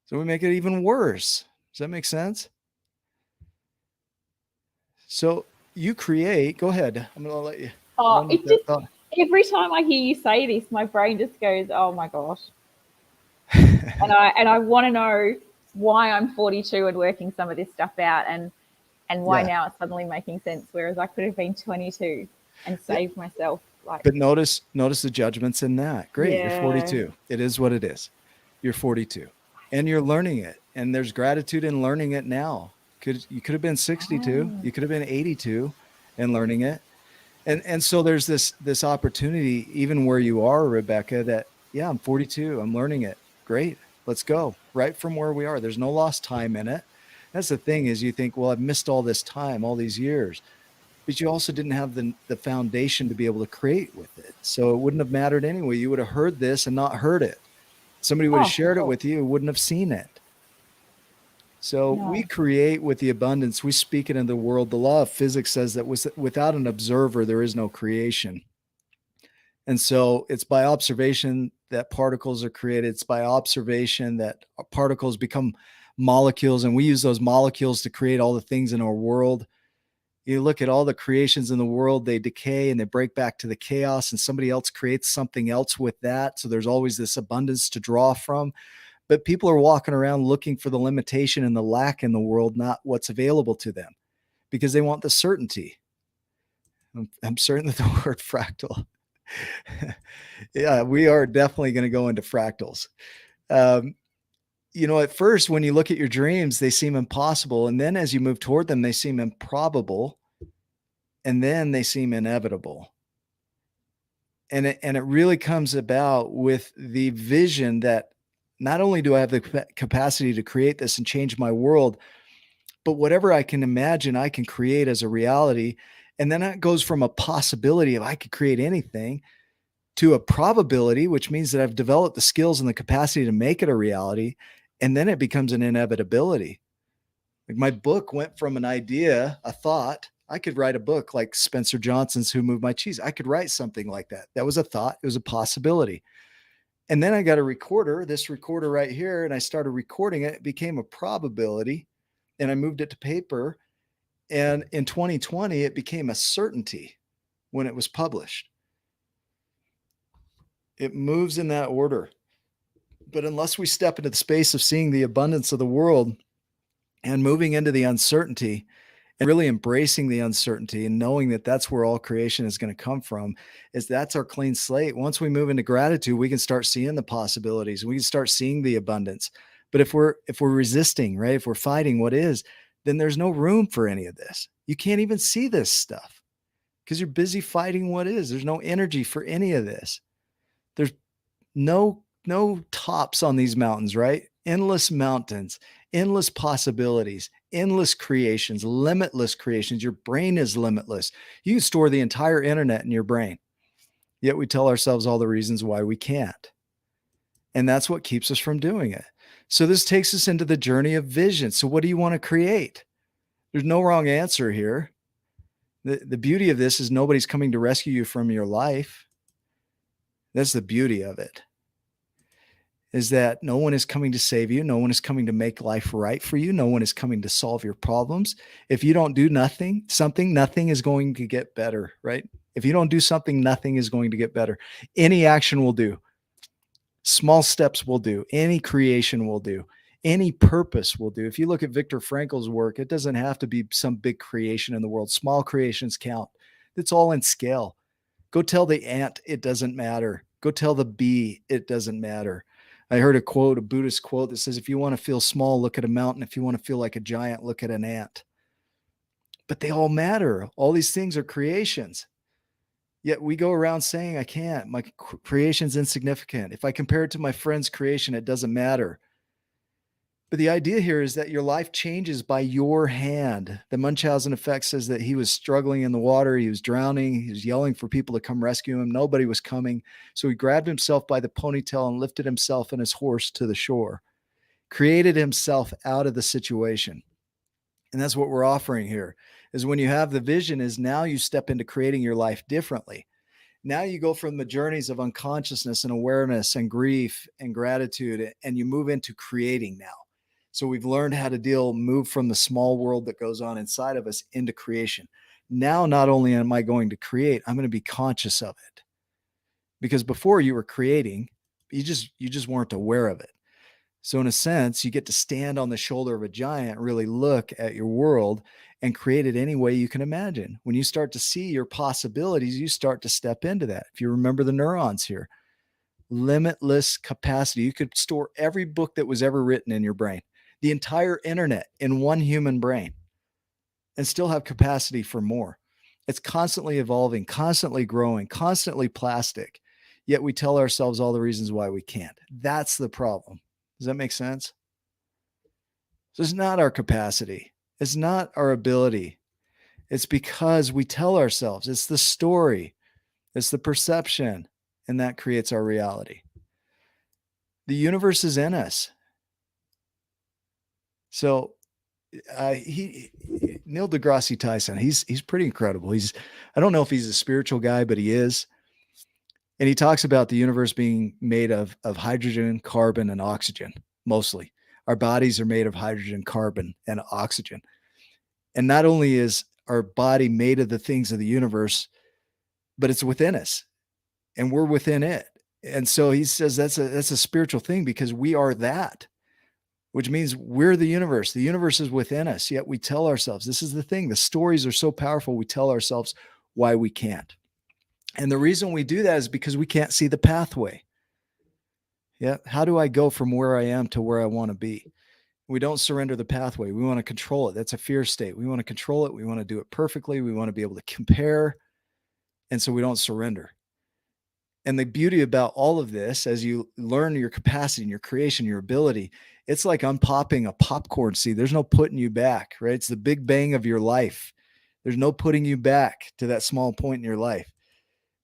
So we make it even worse. Does that make sense? So you create. Go ahead. I'm going to let you. Oh, it just every time I hear you say this, my brain just goes, "Oh my gosh!" and I want to know why I'm 42 and working some of this stuff out, and why now it's suddenly making sense, whereas I could have been 22 and saved myself. But notice the judgments in that. Great, you're 42. It is what it is. You're 42, and you're learning it, and there's gratitude in learning it now. You could have been 62, you could have been 82, and learning it, and so there's this opportunity even where you are, Rebecca. That I'm 42, I'm learning it. Great, let's go right from where we are. There's no lost time in it. That's the thing is you think, well, I've missed all this time, all these years, but you also didn't have the foundation to be able to create with it. So it wouldn't have mattered anyway. You would have heard this and not heard it. Somebody would have shared it with you, wouldn't have seen it. So we create with the abundance. We speak it in the world. The law of physics says that without an observer, there is no creation. And so it's by observation that particles are created. It's by observation that particles become molecules, and we use those molecules to create all the things in our world. You look at all the creations in the world, they decay and they break back to the chaos, and somebody else creates something else with that. So there's always this abundance to draw from. But people are walking around looking for the limitation and the lack in the world, not what's available to them, because they want the certainty. I'm certain that the word fractal. We are definitely going to go into fractals. At first, when you look at your dreams, they seem impossible. And then as you move toward them, they seem improbable. And then they seem inevitable. And it really comes about with the vision that not only do I have the capacity to create this and change my world, but whatever I can imagine, I can create as a reality. And then it goes from a possibility of I could create anything to a probability, which means that I've developed the skills and the capacity to make it a reality. And then it becomes an inevitability. Like my book went from an idea, a thought. I could write a book like Spencer Johnson's Who Moved My Cheese. I could write something like that. That was a thought. It was a possibility. And then I got a recorder, this recorder right here, and I started recording it. It became a probability, and I moved it to paper. And in 2020, it became a certainty when it was published. It moves in that order. But unless we step into the space of seeing the abundance of the world and moving into the uncertainty and really embracing the uncertainty and knowing that that's where all creation is going to come from, is that's our clean slate. Once we move into gratitude, we can start seeing the possibilities. We can start seeing the abundance. But if we're resisting, right, if we're fighting what is, then there's no room for any of this. You can't even see this stuff because you're busy fighting what is. There's no energy for any of this. There's no tops on these mountains, right? Endless mountains, endless possibilities, endless creations, limitless creations. Your brain is limitless. You can store the entire internet in your brain. Yet we tell ourselves all the reasons why we can't. And that's what keeps us from doing it. So this takes us into the journey of vision. So what do you want to create? There's no wrong answer here. The beauty of this is nobody's coming to rescue you from your life. That's the beauty of it, is that no one is coming to save you. No one is coming to make life right for you. No one is coming to solve your problems. If you don't do nothing is going to get better, right? If you don't do something, nothing is going to get better. Any action will do. Small steps will do. Any creation will do. Any purpose will do. If you look at Viktor Frankl's work, it doesn't have to be some big creation in the world. Small creations count. It's all in scale. Go tell the ant it doesn't matter. Go tell the bee it doesn't matter. I heard a Buddhist quote that says, if you want to feel small, look at a mountain. If you want to feel like a giant, look at an ant. But they all matter. All these things are creations. Yet we go around saying, I can't. My creation's insignificant. If I compare it to my friend's creation, it doesn't matter. But the idea here is that your life changes by your hand. The Munchausen effect says that he was struggling in the water. He was drowning. He was yelling for people to come rescue him. Nobody was coming. So he grabbed himself by the ponytail and lifted himself and his horse to the shore, created himself out of the situation. And that's what we're offering here, is when you have the vision, is now you step into creating your life differently. Now you go from the journeys of unconsciousness and awareness and grief and gratitude, and you move into creating now. So we've learned how to move from the small world that goes on inside of us into creation. Now, not only am I going to create, I'm going to be conscious of it. Because before you were creating, you just weren't aware of it. So in a sense, you get to stand on the shoulder of a giant, really look at your world and create it any way you can imagine. When you start to see your possibilities, you start to step into that. If you remember the neurons here, limitless capacity. You could store every book that was ever written in your brain, the entire internet in one human brain, and still have capacity for more. It's constantly evolving, constantly growing, constantly plastic. Yet we tell ourselves all the reasons why we can't. That's the problem. Does that make sense? So it's not our capacity. It's not our ability. It's because we tell ourselves. It's the story. It's the perception. And that creates our reality. The universe is in us. So Neil deGrasse Tyson, he's pretty incredible. I don't know if he's a spiritual guy, but he is. And he talks about the universe being made of hydrogen, carbon, and oxygen, mostly. Our bodies are made of hydrogen, carbon, and oxygen. And not only is our body made of the things of the universe, but it's within us, and we're within it. And so he says that's a spiritual thing, because we are that, which means we're the universe. The universe is within us, yet we tell ourselves, this is the thing. The stories are so powerful, we tell ourselves why we can't. And the reason we do that is because we can't see the pathway. Yeah. How do I go from where I am to where I want to be? We don't surrender the pathway. We want to control it. That's a fear state. We want to control it. We want to do it perfectly. We want to be able to compare. And so we don't surrender. And the beauty about all of this, as you learn your capacity and your creation, your ability, it's like unpopping a popcorn seed. There's no putting you back, right? It's the big bang of your life. There's no putting you back to that small point in your life.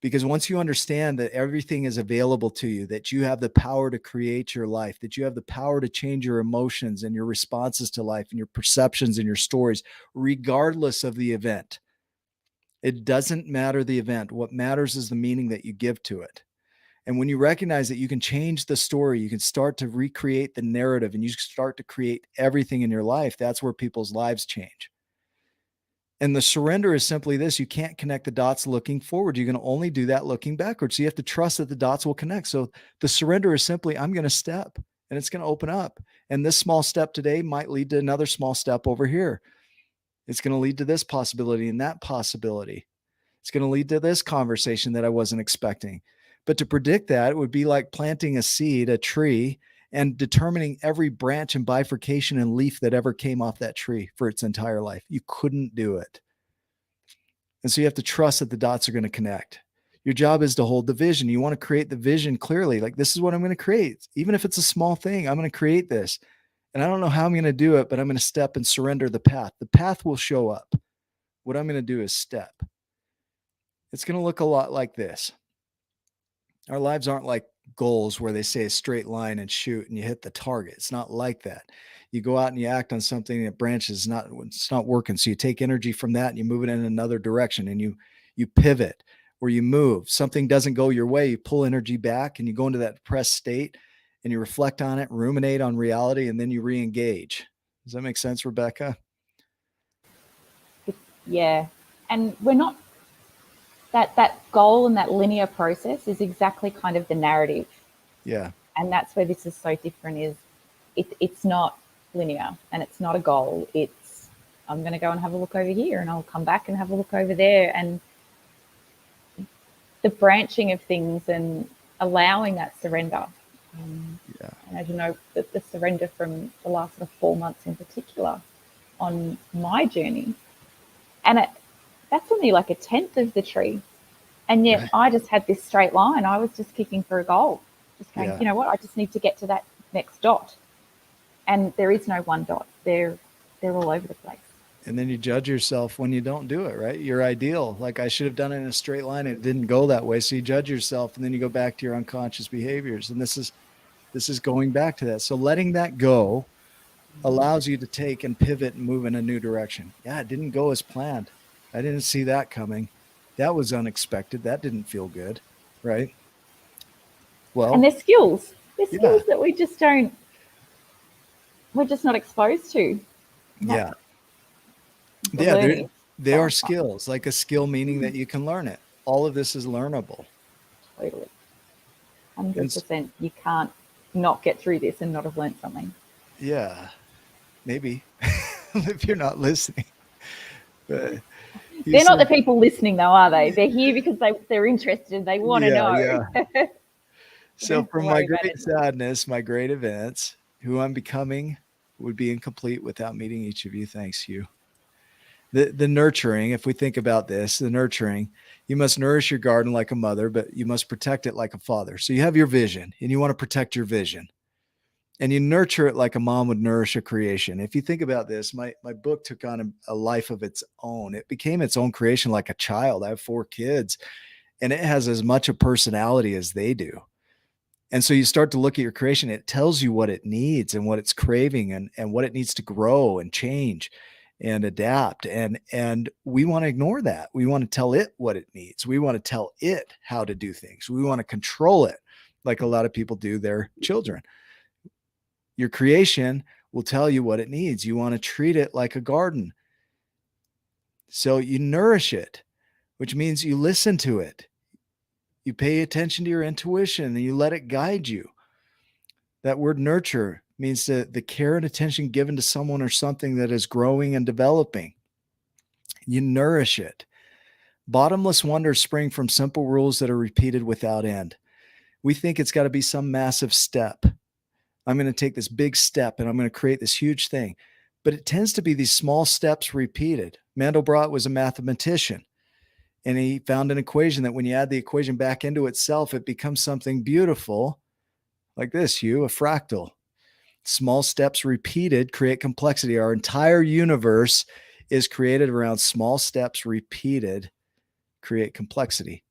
Because once you understand that everything is available to you, that you have the power to create your life, that you have the power to change your emotions and your responses to life and your perceptions and your stories, regardless of the event, it doesn't matter the event. What matters is the meaning that you give to it. And when you recognize that you can change the story, you can start to recreate the narrative and you start to create everything in your life, that's where people's lives change. And the surrender is simply this: you can't connect the dots looking forward. You can only do that looking backwards. So you have to trust that the dots will connect. So the surrender is simply, I'm going to step and it's going to open up. And this small step today might lead to another small step over here. It's going to lead to this possibility and that possibility. It's going to lead to this conversation that I wasn't expecting. But to predict that, it would be like planting a seed, a tree, and determining every branch and bifurcation and leaf that ever came off that tree for its entire life. You couldn't do it. And so you have to trust that the dots are going to connect. Your job is to hold the vision. You want to create the vision clearly. Like, this is what I'm going to create. Even if it's a small thing, I'm going to create this. And I don't know how I'm going to do it, but I'm going to step and surrender the path. The path will show up. What I'm going to do is step. It's going to look a lot like this. Our lives aren't like goals where they say a straight line and shoot and you hit the target. It's not like that. You go out and you act on something that branches, it's not working. So you take energy from that and you move it in another direction, and you pivot, where you move. Something doesn't go your way, you pull energy back and you go into that depressed state and you reflect on it, ruminate on reality, and then you re-engage. Does that make sense, Rebecca? Yeah. And we're not, that goal and that linear process is exactly kind of the narrative. Yeah. And that's where this is so different, is it's not linear and it's not a goal. It's, I'm going to go and have a look over here and I'll come back and have a look over there. And the branching of things and allowing that surrender. Yeah. And as you know, the surrender from the last sort of 4 months in particular on my journey. And that's only like a tenth of the tree. And yet Right. I just had this straight line. I was just kicking for a goal, just going, you know what, I just need to get to that next dot. And there is no one dot. They're all over the place. And then you judge yourself when you don't do it, right? Your ideal, like, I should have done it in a straight line. It didn't go that way. So you judge yourself and then you go back to your unconscious behaviors. And this is going back to that. So letting that go allows you to take and pivot and move in a new direction. Yeah, it didn't go as planned. I didn't see that coming. That was unexpected. That didn't feel good, right? Well, and there's skills. There's yeah. skills that we're just not exposed to. Yeah. Yeah, they are skills, like a skill meaning that you can learn it. All of this is learnable. Totally. 100%. You can't not get through this and not have learned something. Yeah, maybe if you're not listening. But they're not the people listening, though, are they? They're here because they're interested. They want to know. Yeah. So from my great sadness, my great events, who I'm becoming would be incomplete without meeting each of you. Thanks, Hugh. The nurturing, if we think about this, the nurturing, you must nourish your garden like a mother, but you must protect it like a father. So you have your vision and you want to protect your vision, and you nurture it like a mom would nourish a creation. If you think about this, my book took on a life of its own. It became its own creation like a child. I have 4 kids and it has as much a personality as they do. And so you start to look at your creation, it tells you what it needs and what it's craving and what it needs to grow and change and adapt. And we want to ignore that. We want to tell it what it needs. We want to tell it how to do things. We want to control it like a lot of people do their children. Your creation will tell you what it needs. You want to treat it like a garden. So you nourish it, which means you listen to it. You pay attention to your intuition and you let it guide you. That word nurture means the care and attention given to someone or something that is growing and developing. You nourish it. Bottomless wonders spring from simple rules that are repeated without end. We think it's got to be some massive step. I'm going to take this big step and I'm going to create this huge thing. But it tends to be these small steps repeated. Mandelbrot was a mathematician, and he found an equation that when you add the equation back into itself, it becomes something beautiful like this, a fractal. Small steps repeated create complexity. Our entire universe is created around small steps repeated create complexity,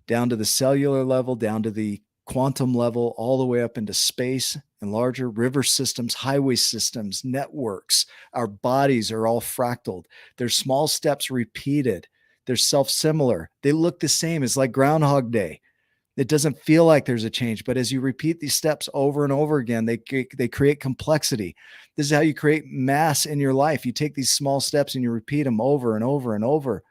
down to the cellular level, down to the quantum level, all the way up into space and larger river systems, highway systems, networks. Our bodies are all fractaled. There's small steps repeated. They're self-similar. They look the same. It's like Groundhog Day. It doesn't feel like there's a change, but as you repeat these steps over and over again, they create complexity. This is how you create mass in your life. You take these small steps and you repeat them over and over and over,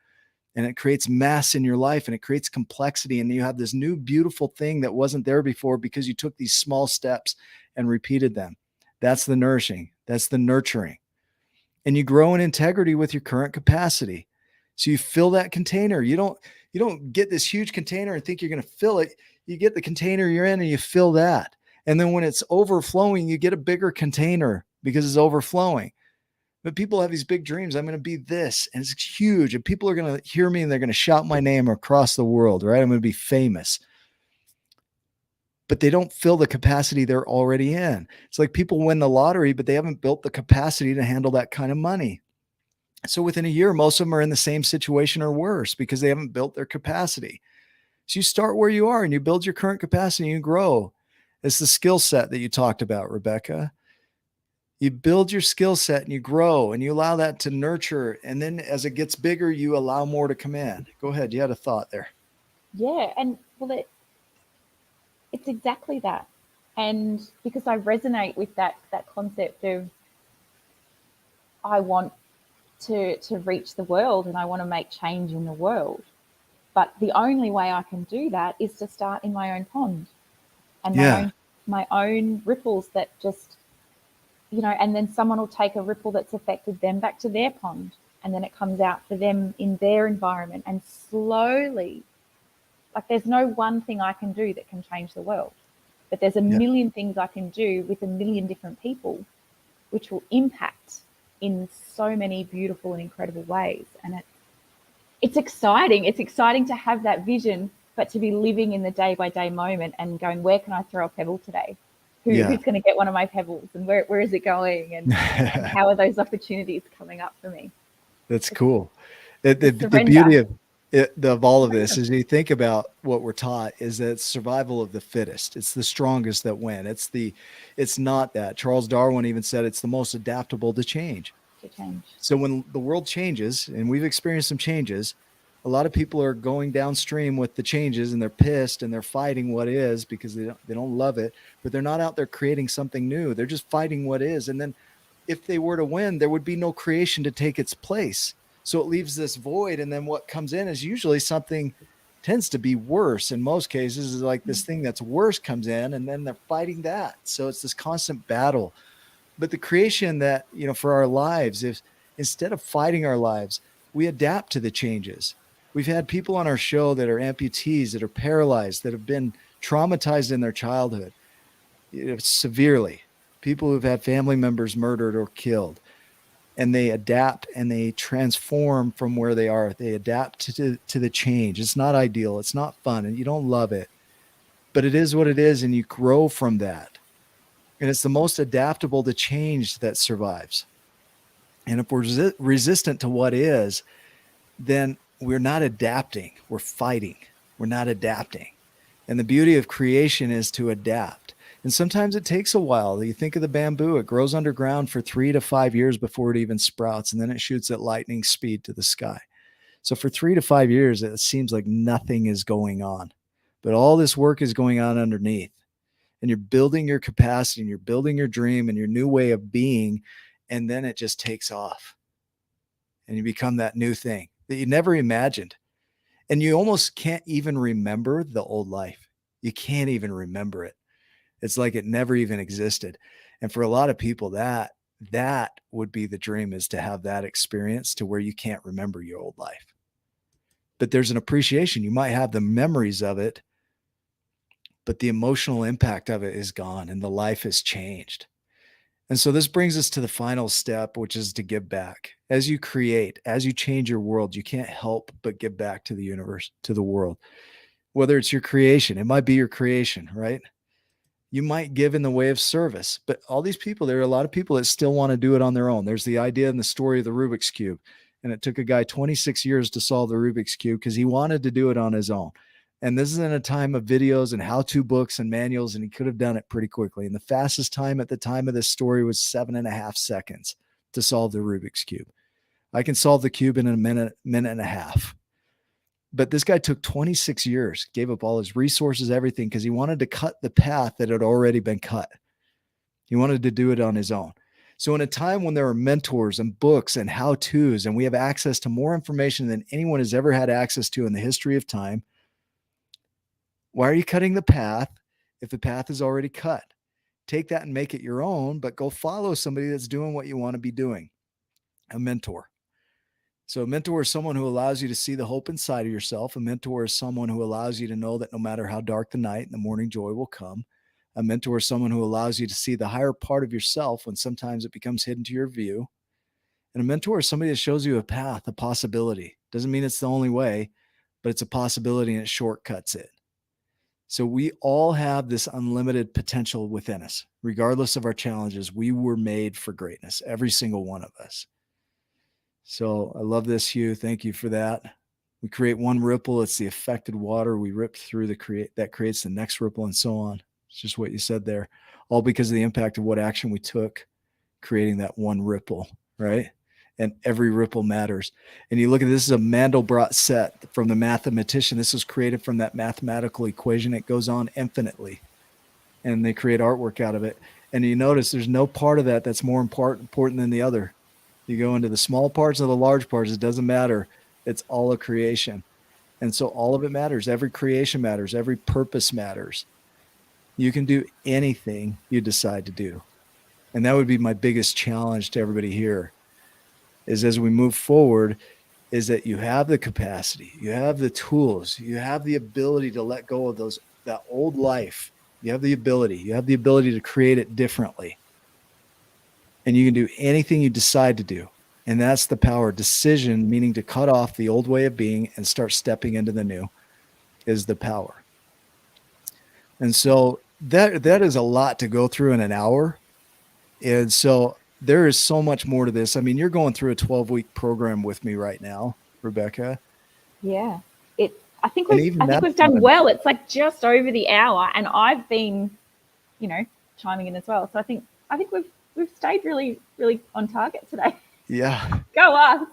and it creates mass in your life, and it creates complexity. And you have this new beautiful thing that wasn't there before because you took these small steps and repeated them. That's the nourishing. That's the nurturing. And you grow in integrity with your current capacity. So you fill that container. You don't get this huge container and think you're going to fill it. You get the container you're in and you fill that. And then when it's overflowing, you get a bigger container because it's overflowing. But people have these big dreams. I'm going to be this, and it's huge. And people are going to hear me and they're going to shout my name across the world, right? I'm going to be famous. But they don't fill the capacity they're already in. It's like people win the lottery, but they haven't built the capacity to handle that kind of money. So within a year, most of them are in the same situation or worse because they haven't built their capacity. So you start where you are and you build your current capacity and you grow. It's the skill set that you talked about, Rebecca. You build your skill set and you grow and you allow that to nurture. And then as it gets bigger, you allow more to come in. Go ahead. You had a thought there. Yeah. And well, it's exactly that. And because I resonate with that concept of I want to reach the world and I want to make change in the world. But the only way I can do that is to start in my own pond and my own ripples that just, and then someone will take a ripple that's affected them back to their pond, and then it comes out for them in their environment. And slowly, like there's no one thing I can do that can change the world, but there's a million things I can do with a million different people, which will impact in so many beautiful and incredible ways. And it's exciting. It's exciting to have that vision, but to be living in the day-by-day moment and going, where can I throw a pebble today? Who's going to get one of my pebbles, and where is it going? And how are those opportunities coming up for me? That's cool. The beauty of all of this is you think about what we're taught is that it's survival of the fittest. It's the strongest that win. It's not that. Charles Darwin even said it's the most adaptable to change. So when the world changes, and we've experienced some changes, a lot of people are going downstream with the changes and they're pissed and they're fighting what is because they don't love it, but they're not out there creating something new. They're just fighting what is. And then if they were to win, there would be no creation to take its place. So it leaves this void. And then what comes in is usually something tends to be worse. In most cases is like this thing that's worse comes in, and then they're fighting that. So it's this constant battle. But the creation that, for our lives, if instead of fighting our lives, we adapt to the changes. We've had people on our show that are amputees, that are paralyzed, that have been traumatized in their childhood, severely. People who've had family members murdered or killed, and they adapt and they transform from where they are. They adapt to the change. It's not ideal. It's not fun, and you don't love it, but it is what it is, and you grow from that. And it's the most adaptable to change that survives. And if we're resistant to what is, then we're not adapting. We're fighting. We're not adapting. And the beauty of creation is to adapt. And sometimes it takes a while. You think of the bamboo, it grows underground for 3 to 5 years before it even sprouts, and then it shoots at lightning speed to the sky. So for 3 to 5 years, it seems like nothing is going on, but all this work is going on underneath. And you're building your capacity and you're building your dream and your new way of being. And then it just takes off and you become that new thing that you never imagined. And you almost can't even remember the old life. You can't even remember it. It's like it never even existed. And for a lot of people, that would be the dream, is to have that experience to where you can't remember your old life. But there's an appreciation. You might have the memories of it, but the emotional impact of it is gone and the life has changed. And so this brings us to the final step, which is to give back. As you create, as you change your world, you can't help but give back to the universe, to the world. Whether it's your creation, it might be your creation, right? You might give in the way of service, but all these people, there are a lot of people that still want to do it on their own. There's the idea in the story of the Rubik's Cube. And it took a guy 26 years to solve the Rubik's Cube because he wanted to do it on his own. And this is in a time of videos and how-to books and manuals, and he could have done it pretty quickly. And the fastest time at the time of this story was 7.5 seconds to solve the Rubik's Cube. I can solve the cube in a minute and a half. But this guy took 26 years, gave up all his resources, everything, because he wanted to cut the path that had already been cut. He wanted to do it on his own. So in a time when there are mentors and books and how-tos, and we have access to more information than anyone has ever had access to in the history of time, why are you cutting the path if the path is already cut? Take that and make it your own, but go follow somebody that's doing what you want to be doing. A mentor. So a mentor is someone who allows you to see the hope inside of yourself. A mentor is someone who allows you to know that no matter how dark the night, the morning joy will come. A mentor is someone who allows you to see the higher part of yourself when sometimes it becomes hidden to your view. And a mentor is somebody that shows you a path, a possibility. Doesn't mean it's the only way, but it's a possibility and it shortcuts it. So we all have this unlimited potential within us. Regardless of our challenges, we were made for greatness, every single one of us. So I love this, Hugh. Thank you for that. We create one ripple. It's the affected water we rip through that creates the next ripple, and so on. It's just what you said there. All because of the impact of what action we took, creating that one ripple, right? And every ripple matters. And you look at this is a Mandelbrot set from the mathematician. This was created from that mathematical equation. It goes on infinitely. And they create artwork out of it. And you notice there's no part of that that's more important than the other. You go into the small parts or the large parts, it doesn't matter. It's all a creation. And so all of it matters. Every creation matters. Every purpose matters. You can do anything you decide to do. And that would be my biggest challenge to everybody here, is as we move forward, is that you have the capacity, you have the tools, you have the ability to let go of that old life. You have the ability to create it differently. And you can do anything you decide to do. And that's the power. Decision, meaning to cut off the old way of being and start stepping into the new, is the power. And so that is a lot to go through in an hour. And so there is so much more to this. I mean, you're going through a 12-week program with me right now, Rebecca. Yeah. I think we've done well. It's like just over the hour, and I've been, chiming in as well. So I think we've stayed really, really on target today. Yeah. Go us.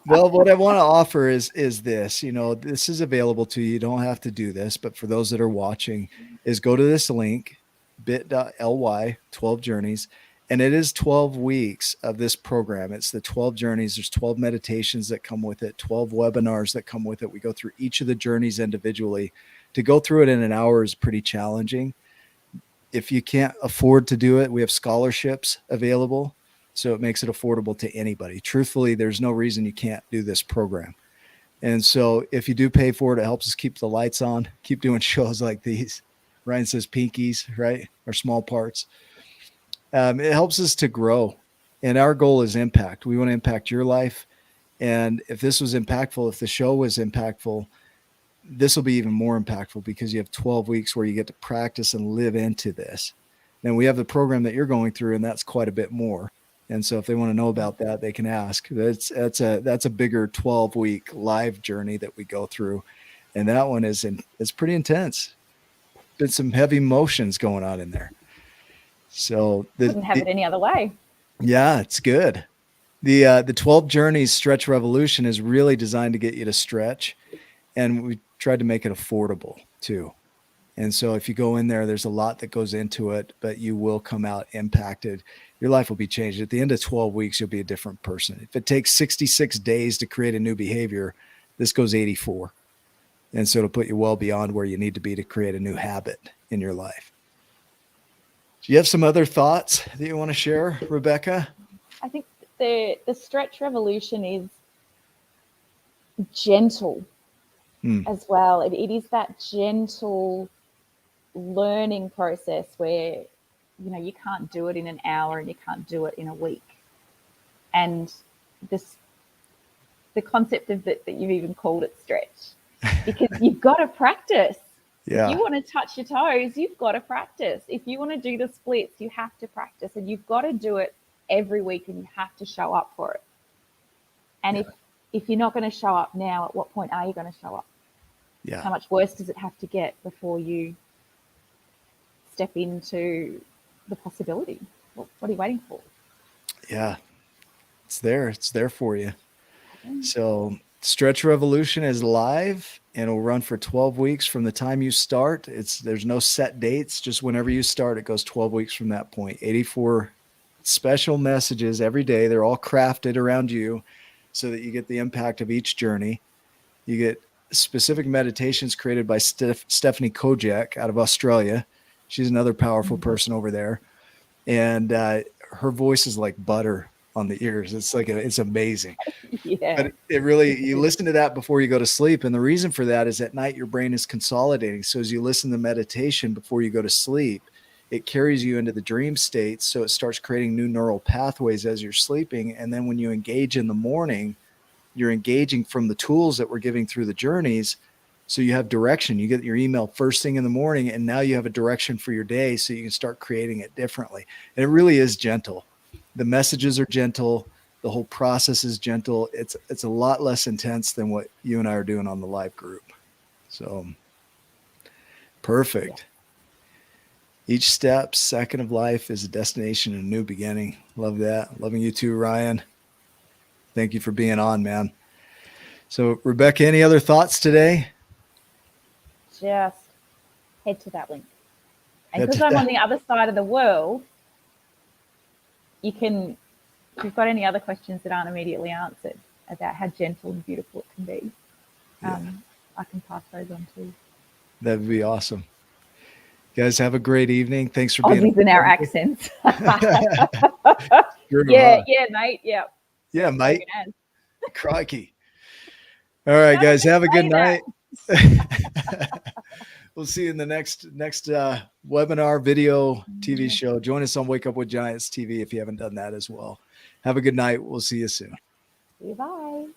Well, what I want to offer is this, this is available to you. You don't have to do this, but for those that are watching, is go to this link, bit.ly 12 journeys. And it is 12 weeks of this program. It's the 12 journeys. There's 12 meditations that come with it, 12 webinars that come with it. We go through each of the journeys individually. To go through it in an hour is pretty challenging. If you can't afford to do it, we have scholarships available. So it makes it affordable to anybody. Truthfully, there's no reason you can't do this program. And so if you do pay for it, it helps us keep the lights on, keep doing shows like these. Ryan says pinkies, right? Or small parts. It helps us to grow. And our goal is impact. We want to impact your life. And if this was impactful, if the show was impactful, this will be even more impactful because you have 12 weeks where you get to practice and live into this. And we have the program that you're going through, and that's quite a bit more. And so if they want to know about that, they can ask. That's a bigger 12-week live journey that we go through. And that one it's pretty intense. Been some heavy emotions going on in there. So couldn't have it any other way. Yeah, it's good. The 12 Journeys Stretch Revolution is really designed to get you to stretch. And we tried to make it affordable too. And so if you go in there, there's a lot that goes into it, but you will come out impacted. Your life will be changed. At the end of 12 weeks, you'll be a different person. If it takes 66 days to create a new behavior, this goes 84. And so it'll put you well beyond where you need to be to create a new habit in your life. Do you have some other thoughts that you want to share, Rebecca? I think the stretch revolution is gentle as well. It is that gentle learning process where, you know, you can't do it in an hour and you can't do it in a week. And the concept of that you've even called it stretch, because you've got to practice. Yeah. If you want to touch your toes, you've got to practice. If you want to do the splits, you have to practice, and you've got to do it every week, and you have to show up for it. And if you're not going to show up now, at what point are you going to show up? Yeah. How much worse does it have to get before you step into the possibility? What are you waiting for? Yeah. It's there for you. So Stretch Revolution is live, and it'll run for 12 weeks from the time you start. There's no set dates, just whenever you start, it goes 12 weeks from that point. 84 special messages every day. They're all crafted around you so that you get the impact of each journey. You get specific meditations created by Stephanie Kojak out of Australia. She's another powerful person over there. And her voice is like butter on the ears. It's amazing. Yeah. But it really, you listen to that before you go to sleep. And the reason for that is at night, your brain is consolidating. So as you listen to meditation before you go to sleep, it carries you into the dream state. So it starts creating new neural pathways as you're sleeping. And then when you engage in the morning, you're engaging from the tools that we're giving through the journeys. So you have direction. You get your email first thing in the morning, and now you have a direction for your day so you can start creating it differently. And it really is gentle. The messages are gentle. The whole process is gentle. It's a lot less intense than what you and I are doing on the live group. So perfect. Yeah. Each step, second of life is a destination and a new beginning. Love that. Loving you too, Ryan. Thank you for being on, man. So Rebecca, any other thoughts today? Just head to that link. And because I'm on the other side of the world, if you've got any other questions that aren't immediately answered about how gentle and beautiful it can be, I can pass those on too. That would be awesome. You guys, have a great evening. Thanks for being Aussies in our accents. Mate. Yeah, mate. Crikey. All right, guys, have a good night. We'll see you in the next webinar, video, TV show. Join us on Wake Up with Giants TV if you haven't done that as well. Have a good night. We'll see you soon. Bye.